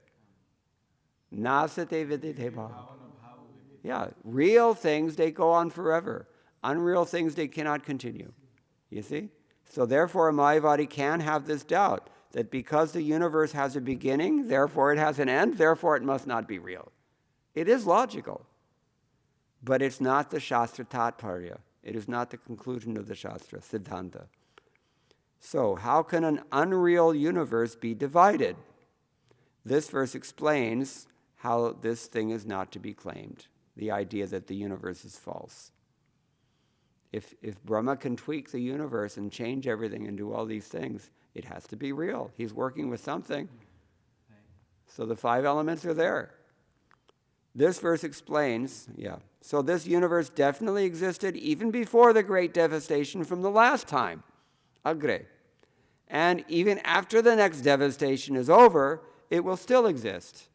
Nasate vidite bhava. Yeah, real things, they go on forever. Unreal things, they cannot continue. You see? So therefore, a Mayavadi can have this doubt that because the universe has a beginning, therefore it has an end, therefore it must not be real. It is logical, but it's not the Shastra Tatparya. It is not the conclusion of the Shastra, Siddhanta. So how can an unreal universe be divided? This verse explains how this thing is not to be claimed, the idea that the universe is false. If Brahma can tweak the universe and change everything and do all these things, it has to be real. He's working with something. So the 5 elements are there. This verse explains, so this universe definitely existed even before the great devastation from the last time, Agre. And even after the next devastation is over, it will still exist.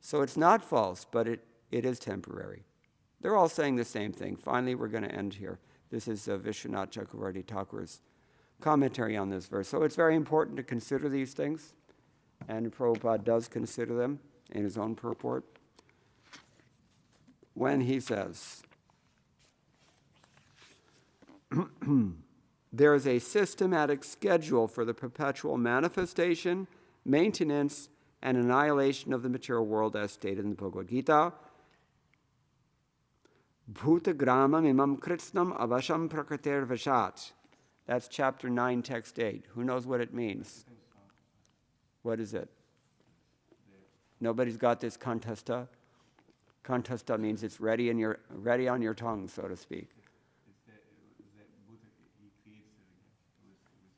So it's not false, but it is temporary. They're all saying the same thing. Finally, we're going to end here. This is Vishwanath Chakravarti Thakur's commentary on this verse. So it's very important to consider these things, and Prabhupada does consider them in his own purport when he says, there is a systematic schedule for the perpetual manifestation, maintenance, and annihilation of the material world as stated in the Bhagavad Gita. Bhuta gramam imam kritsnam avasham prakriter vashat. That's chapter 9, text 8. Who knows what it means? What is it? Nobody's got this kantasta? Kantasta means it's ready on your tongue, so to speak.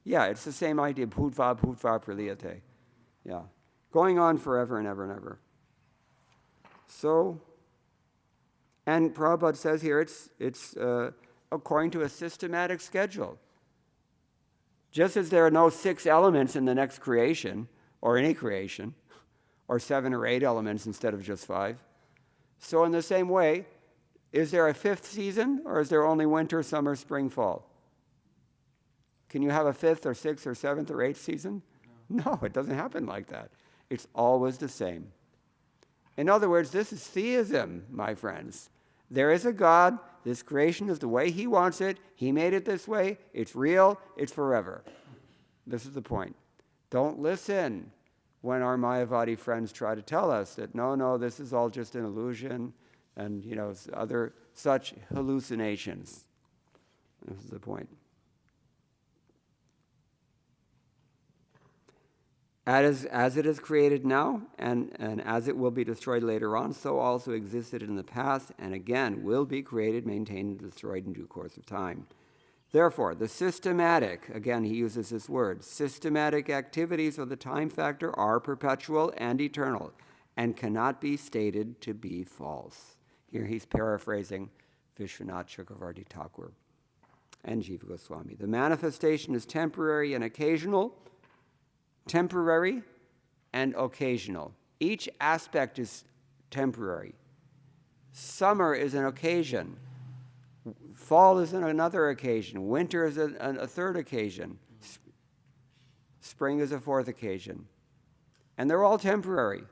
Yeah, it's the same idea. Bhutva praliyate. Yeah. Going on forever and ever and ever. So, and Prabhupada says here it's according to a systematic schedule. Just as there are no 6 elements in the next creation, or any creation, or 7 or 8 elements instead of just 5. So in the same way, is there a 5th season, or is there only winter, summer, spring, fall? Can you have a 5th or 6th or 7th or 8th season? No, it doesn't happen like that. It's always the same. In other words, this is theism, my friends. There is a God. This creation is the way He wants it. He made it this way. It's real. It's forever. This is the point. Don't listen when our Mayavadi friends try to tell us that, no, this is all just an illusion and, other such hallucinations. This is the point. As it is created now, and as it will be destroyed later on, so also existed in the past, and again will be created, maintained, and destroyed in due course of time. Therefore, the systematic, again he uses this word, systematic activities of the time factor are perpetual and eternal, and cannot be stated to be false. Here he's paraphrasing Vishwanath Chakravarti Thakur and Jiva Goswami. The manifestation is temporary and occasional. Temporary and occasional. Each aspect is temporary. Summer is an occasion. Fall is another occasion. Winter is a third occasion. Spring is a 4th occasion. And they're all temporary,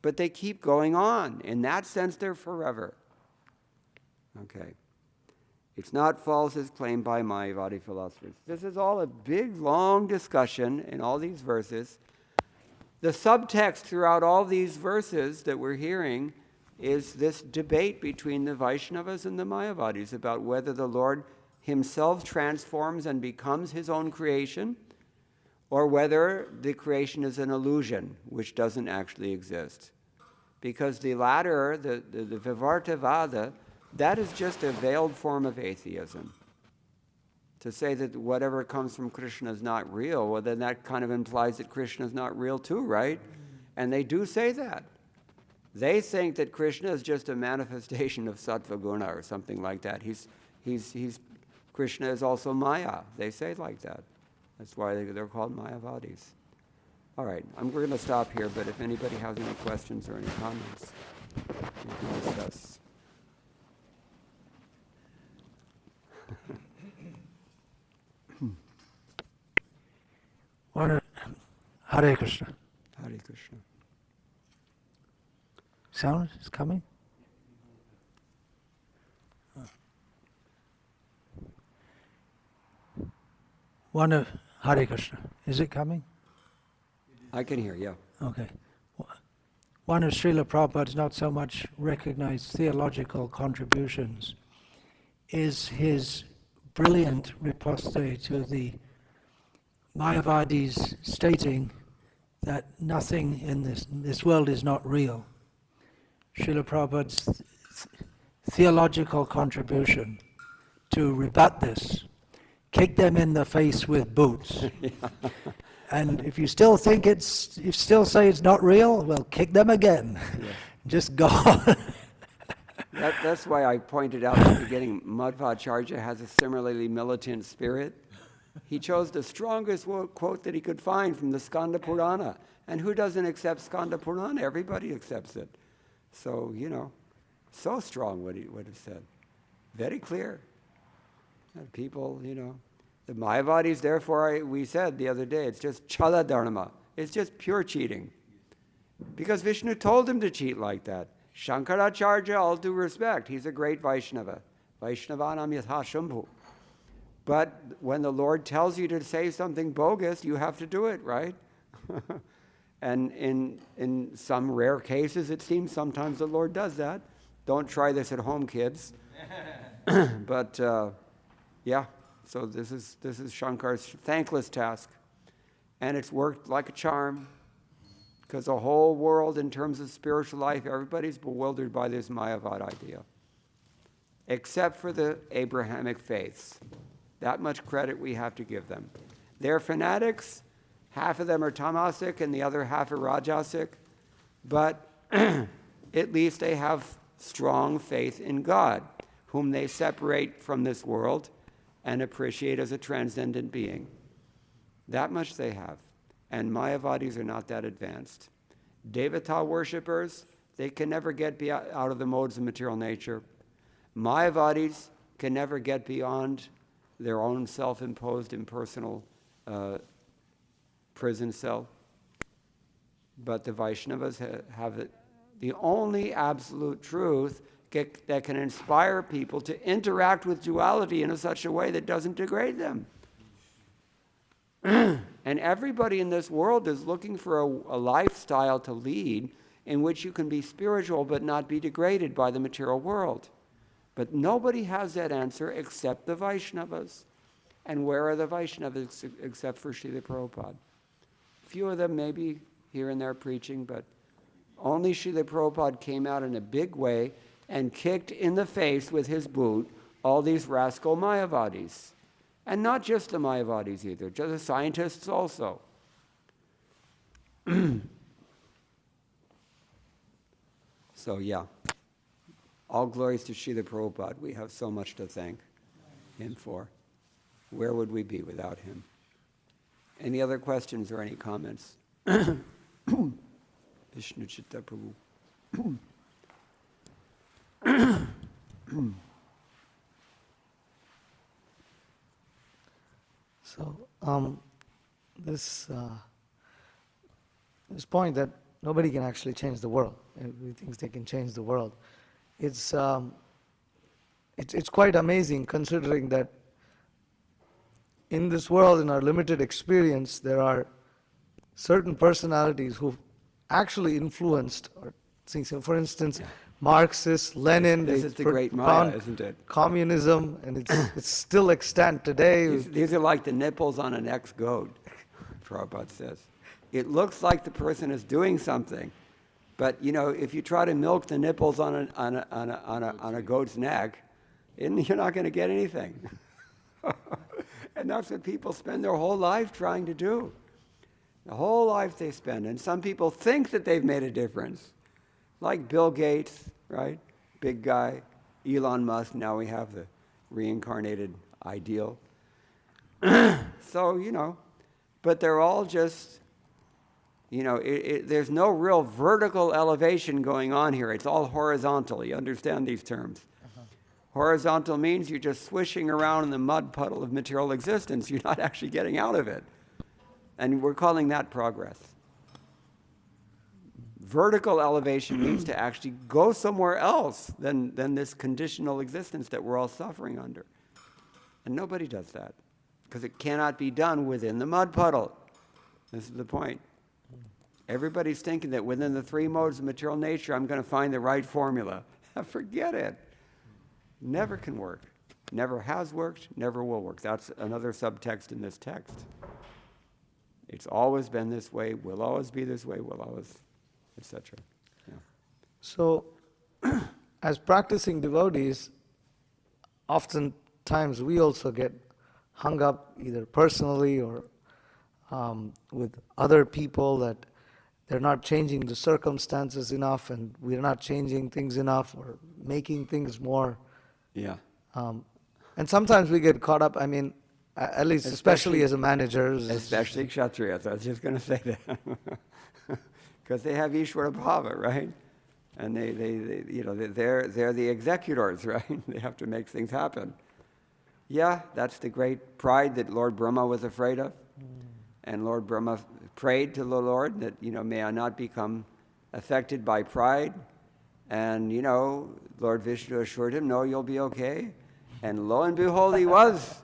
but they keep going on. In that sense, they're forever. Okay. It's not false as claimed by Mayavadi philosophers. This is all a big, long discussion in all these verses. The subtext throughout all these verses that we're hearing is this debate between the Vaishnavas and the Mayavadis about whether the Lord Himself transforms and becomes His own creation, or whether the creation is an illusion, which doesn't actually exist. Because the latter, the Vivartavada, that is just a veiled form of atheism. To say that whatever comes from Krishna is not real, well, then that kind of implies that Krishna is not real too, right? And they do say that. They think that Krishna is just a manifestation of sattva guna or something like that. Krishna is also Maya. They say it like that. That's why they're called Mayavadis. All right, we're going to stop here, but if anybody has any questions or any comments, we can discuss. Hare Krishna. Hare Krishna. Sound is coming? Hare Krishna. Is it coming? I can hear, yeah. Okay. One of Srila Prabhupada's not so much recognized theological contributions is his brilliant riposte to the Mayavadis stating that nothing in this world is not real. Srila Prabhupada's theological contribution to rebut this, kick them in the face with boots. And if you still think you still say it's not real, well, kick them again. Yeah. Just go on. That's why I pointed out at the beginning, Madhvacharya has a similarly militant spirit. He chose the strongest quote that he could find from the Skanda Purana. And who doesn't accept Skanda Purana? Everybody accepts it. So, so strong what he would have said. Very clear. And people, the Mayavadis, therefore, we said the other day, it's just chala dharma. It's just pure cheating. Because Vishnu told him to cheat like that. Shankaracharya, all due respect, he's a great Vaishnava. Vaishnavanam yatha shambhu. But when the Lord tells you to say something bogus, you have to do it, right? And in some rare cases, it seems sometimes the Lord does that. Don't try this at home, kids. But yeah, so this is Shankar's thankless task. And it's worked like a charm. Because the whole world, in terms of spiritual life, everybody's bewildered by this Mayavad idea. Except for the Abrahamic faiths. That much credit we have to give them. They're fanatics. Half of them are tamasic and the other half are rajasic. But at least they have strong faith in God, whom they separate from this world and appreciate as a transcendent being. That much they have. And Mayavadis are not that advanced. Devata worshippers, they can never get out of the modes of material nature. Mayavadis can never get beyond their own self-imposed impersonal prison cell. But the Vaishnavas have the only absolute truth that can inspire people to interact with duality in such a way that doesn't degrade them. And everybody in this world is looking for a lifestyle to lead in which you can be spiritual but not be degraded by the material world. But nobody has that answer except the Vaishnavas. And where are the Vaishnavas except for Srila Prabhupada? Few of them maybe here and there preaching, but only Srila Prabhupada came out in a big way and kicked in the face with his boot all these rascal Mayavadis. And not just the Mayavadis either, just the scientists also. So yeah, all glories to Srila Prabhupada. We have so much to thank him for. Where would we be without him? Any other questions or any comments? Vishnu Chitta Prabhu. So this point that nobody can actually change the world. Everybody thinks they can change the world. It's quite amazing considering that in this world, in our limited experience, there are certain personalities who've actually influenced or things. So for instance, Marxists, Lenin, this is the great Maya, isn't it? Communism, and it's still extant today. These are like the nipples on an ex-goat, Prabhupada says. It looks like the person is doing something, but if you try to milk the nipples on a goat's neck, you're not going to get anything. And that's what people spend their whole life trying to do. The whole life they spend, and some people think that they've made a difference. like Bill Gates, right? Big guy, Elon Musk, now we have the reincarnated ideal. So, but they're all just, there's no real vertical elevation going on here. It's all horizontal. You understand these terms? Horizontal means you're just swishing around in the mud puddle of material existence. You're not actually getting out of it. And we're calling that progress. Vertical elevation means to actually go somewhere else than this conditional existence that we're all suffering under. And nobody does that, because it cannot be done within the mud puddle. This is the point. Everybody's thinking that within the three modes of material nature, I'm going to find the right formula. Forget it. Never can work. Never has worked, never will work. That's another subtext in this text. It's always been this way, will always be this way, will always, etc. Yeah. So, as practicing devotees, oftentimes we also get hung up either personally or with other people that they're not changing the circumstances enough and we're not changing things enough or making things more. Yeah. And sometimes we get caught up, at least especially as a manager. Especially Kshatriyas, I was just going to say that. Because they have Ishvara Bhava, right? And they're the executors, right? They have to make things happen. Yeah, that's the great pride that Lord Brahma was afraid of. And Lord Brahma prayed to the Lord that, may I not become affected by pride. And, Lord Vishnu assured him, no, you'll be okay. And lo and behold, he was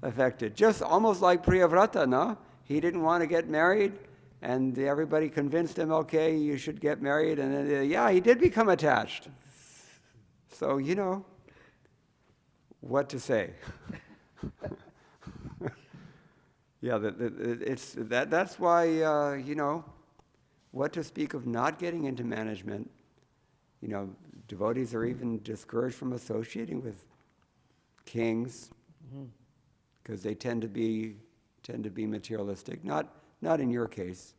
affected. Just almost like Priyavrata, no? He didn't want to get married, and everybody convinced him, okay, you should get married. And then, he did become attached. So, what to say? That's why, what to speak of not getting into management. Devotees are even discouraged from associating with kings because they tend to be materialistic. Not in your case,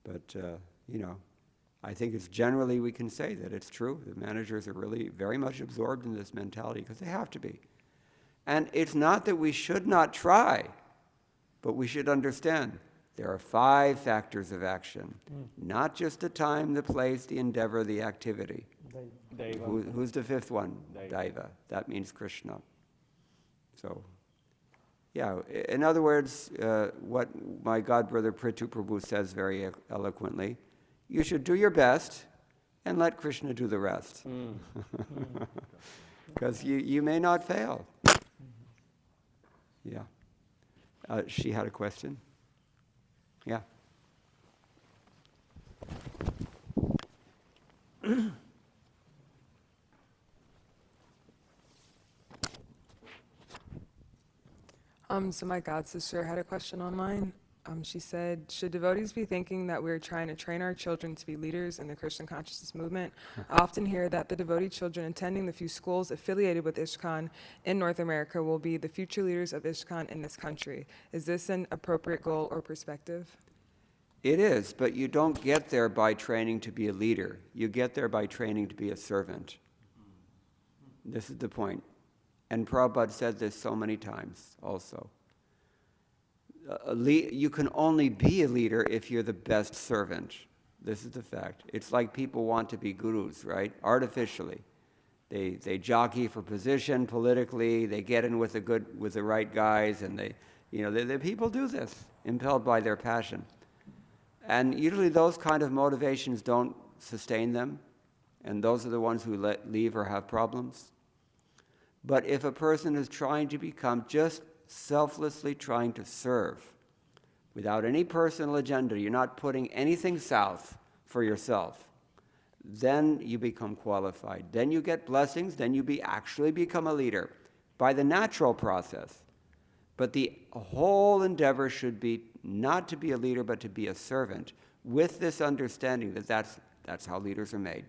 but I think it's generally we can say that it's true. The managers are really very much absorbed in this mentality because they have to be. And it's not that we should not try, but we should understand there are 5 factors of action, not just the time, the place, the endeavor, the activity. Who's the 5th one? Daiva. That means Krishna. So, in other words, what my godbrother Prithu Prabhu says very eloquently, you should do your best and let Krishna do the rest. Because you may not fail. Yeah. She had a question? Yeah. So my god sister had a question online. She said, should devotees be thinking that we're trying to train our children to be leaders in the Krishna consciousness movement? I often hear that the devotee children attending the few schools affiliated with ISKCON in North America will be the future leaders of ISKCON in this country. Is this an appropriate goal or perspective? It is, but you don't get there by training to be a leader. You get there by training to be a servant. This is the point. And Prabhupada said this so many times also. You can only be a leader if you're the best servant. This is the fact. It's like people want to be gurus, right? Artificially. They jockey for position politically, they get in with the right guys, and the people do this, impelled by their passion. And usually those kind of motivations don't sustain them, and those are the ones who leave or have problems. But if a person is trying to become just selflessly trying to serve, without any personal agenda, you're not putting anything south for yourself, then you become qualified. Then you get blessings, then you actually become a leader by the natural process. But the whole endeavor should be not to be a leader, but to be a servant, with this understanding that that's how leaders are made.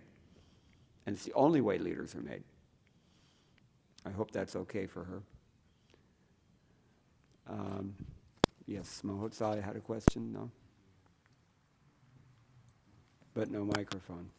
And it's the only way leaders are made. I hope that's okay for her. Yes, Mahotsai had a question, no? But no microphone.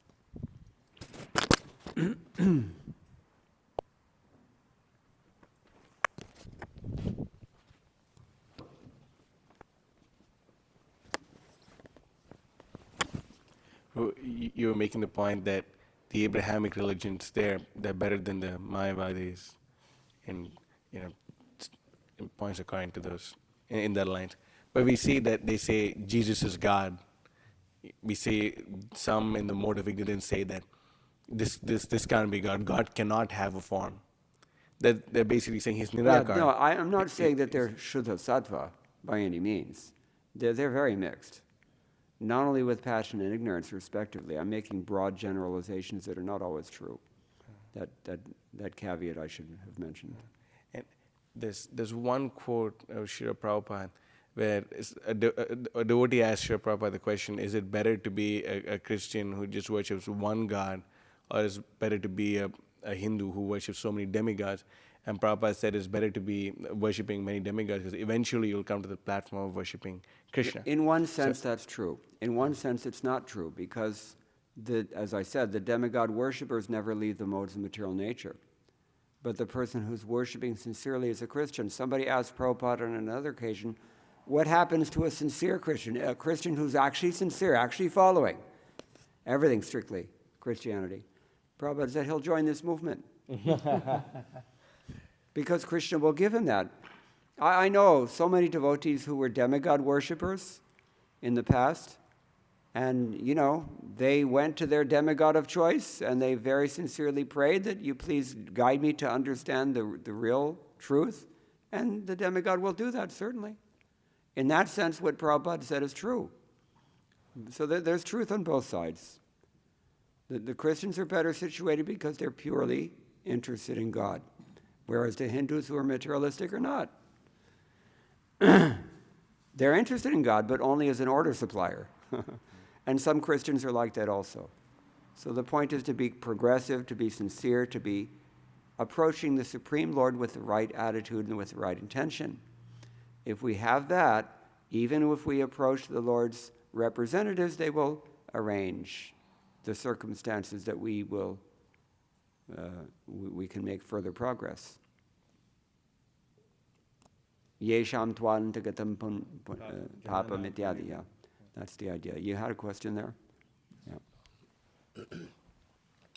You were making the point that the Abrahamic religions, they're better than the Mayavadis, and it points according to those in that line. But we see that they say Jesus is God. We say some in the mode of ignorance say that this can't be God. God cannot have a form. That they're basically saying he's Nirakar. No, I'm not saying that they're Shuddha Sattva by any means. They're very mixed, not only with passion and ignorance, respectively. I'm making broad generalizations that are not always true. That caveat I should have mentioned. And there's one quote of Srila Prabhupada where a devotee asked Srila Prabhupada the question, is it better to be a Christian who just worships one God, or is it better to be a Hindu who worships so many demigods? And Prabhupada said it's better to be worshipping many demigods because eventually you'll come to the platform of worshipping Krishna. In one sense, that's true. In one sense, it's not true because, as I said, the demigod worshippers never leave the modes of material nature. But the person who's worshiping sincerely is a Christian. Somebody asked Prabhupada on another occasion, what happens to a sincere Christian? A Christian who's actually sincere, actually following everything strictly Christianity. Prabhupada said he'll join this movement. Because Krishna will give him that. I know so many devotees who were demigod worshippers in the past, and, they went to their demigod of choice, and they very sincerely prayed that you please guide me to understand the real truth, and the demigod will do that, certainly. In that sense, what Prabhupada said is true. So there's truth on both sides. The Christians are better situated because they're purely interested in God, whereas the Hindus who are materialistic are not. They're interested in God, but only as an order supplier. And some Christians are like that also. So the point is to be progressive, to be sincere, to be approaching the Supreme Lord with the right attitude and with the right intention. If we have that, even if we approach the Lord's representatives, they will arrange the circumstances that we can make further progress. Yesham twan tagatam papam ityadi. Yeah, that's the idea. You had a question there?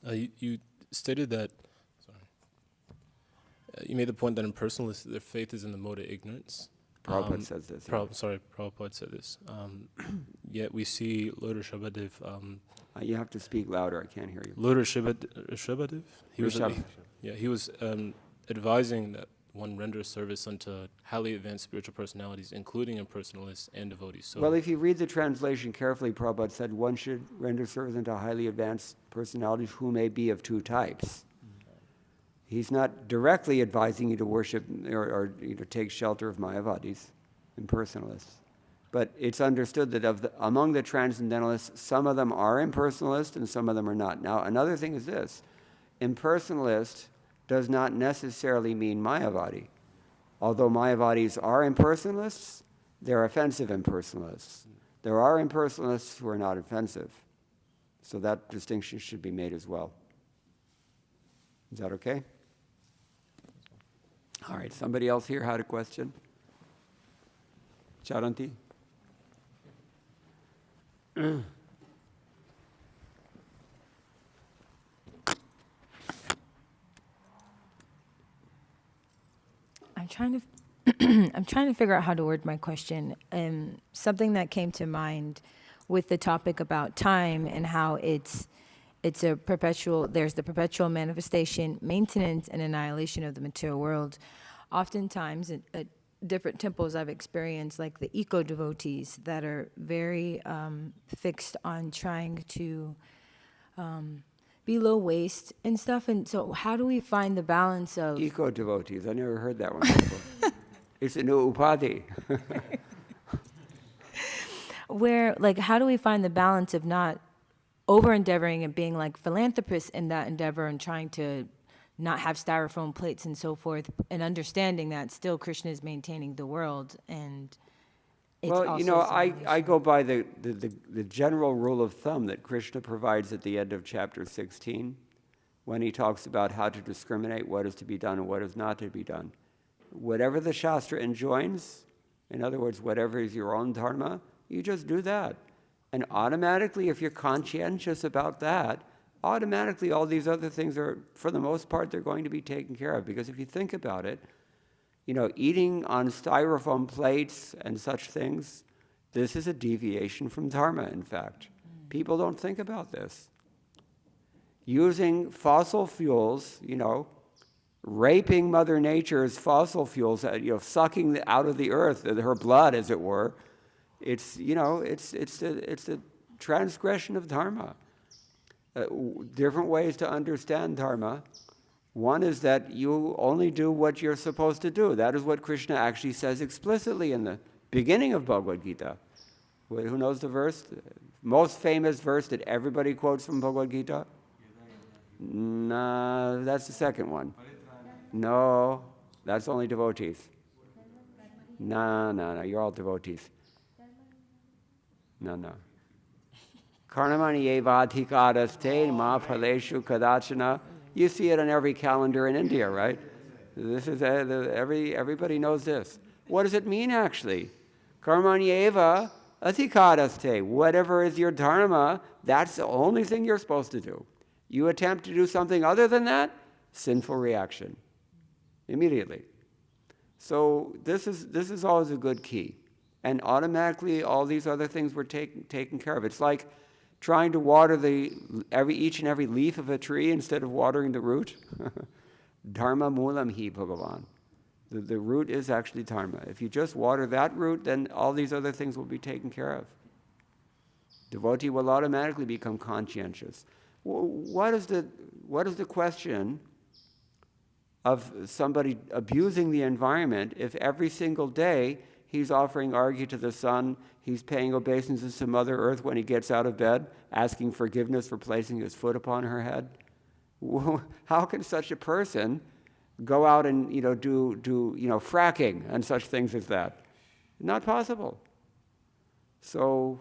Yeah. You stated that, you made the point that in personalists, their faith is in the mode of ignorance. Prabhupada says this. Prabhupada said this. Yet we see Lord Rishabhadev. You have to speak louder. I can't hear you. Lord Rishabhadev. He was advising that one renders service unto highly advanced spiritual personalities, including impersonalists and devotees. So, well, if you read the translation carefully, Prabhupada said one should render service unto highly advanced personalities who may be of two types. He's not directly advising you to worship or take shelter of Mayavadis, impersonalists. But it's understood that among the transcendentalists, some of them are impersonalist and some of them are not. Now, another thing is this. Impersonalist does not necessarily mean Mayavadi. Although Mayavadis are impersonalists, they're offensive impersonalists. There are impersonalists who are not offensive. So that distinction should be made as well. Is that okay? All right, somebody else here had a question? Charanti? I'm trying to figure out how to word my question. Something that came to mind with the topic about time and how it's a perpetual, there's the perpetual manifestation, maintenance, and annihilation of the material world. Oftentimes at different temples I've experienced, like the eco-devotees that are very fixed on trying to be low waste and stuff. And so how do we find the balance of... Eco-devotees, I never heard that one before. It's a new upadhi. Where, how do we find the balance of not over-endeavoring and being like philanthropists in that endeavor and trying to not have styrofoam plates and so forth, and understanding that still Krishna is maintaining the world, and it's also I go by the general rule of thumb that Krishna provides at the end of chapter 16, when he talks about how to discriminate what is to be done and what is not to be done. Whatever the Shastra enjoins, in other words, whatever is your own dharma, you just do that. And automatically, if you're conscientious about that, automatically all these other things are, for the most part, they're going to be taken care of. Because if you think about it, eating on styrofoam plates and such things, this is a deviation from dharma, in fact. People don't think about this. Using fossil fuels, raping Mother Nature's fossil fuels, sucking out of the earth, her blood, as it were, it's a transgression of dharma. Different ways to understand dharma. One is that you only do what you're supposed to do. That is what Krishna actually says explicitly in the beginning of Bhagavad Gita. Who knows the verse? Most famous verse that everybody quotes from Bhagavad Gita? No, that's the second one. No, that's only devotees. No, you're all devotees. No. Karnamani eva adhikaraste ma phaleshu kadachana. You see it on every calendar in India, right? This is everybody knows this. What does it mean actually? Karmani eva adhikaraste. Whatever is your dharma, that's the only thing you're supposed to do. You attempt to do something other than that, sinful reaction. Immediately. So this is always a good key. And automatically all these other things were taken care of. It's like trying to water each and every leaf of a tree instead of watering the root. Dharma moolam hi bhagavan. The root is actually dharma. If you just water that root, then all these other things will be taken care of. Devotee will automatically become conscientious. What is the question of somebody abusing the environment if every single day he's offering arghya to the sun, he's paying obeisances to Mother Earth when he gets out of bed, asking forgiveness for placing his foot upon her head? How can such a person go out and do fracking and such things as that? Not possible. So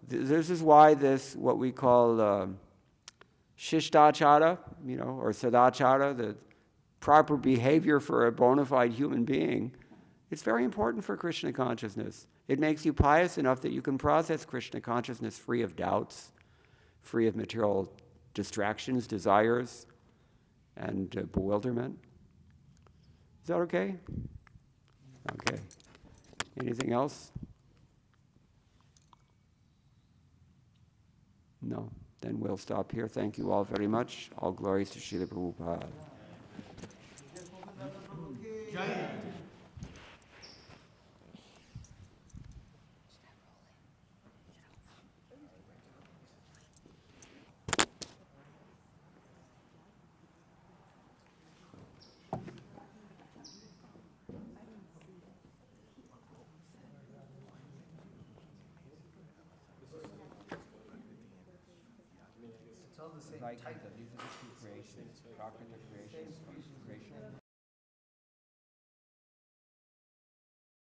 this is why what we call Shishtachara, or Sadachara, the proper behavior for a bona fide human being, it's very important for Krishna consciousness. It makes you pious enough that you can process Krishna consciousness free of doubts, free of material distractions, desires, and bewilderment. Is that okay? Okay. Anything else? No. Then we'll stop here. Thank you all very much. All glories to Srila Prabhupada. These are the two creations, Prakriti creation, creation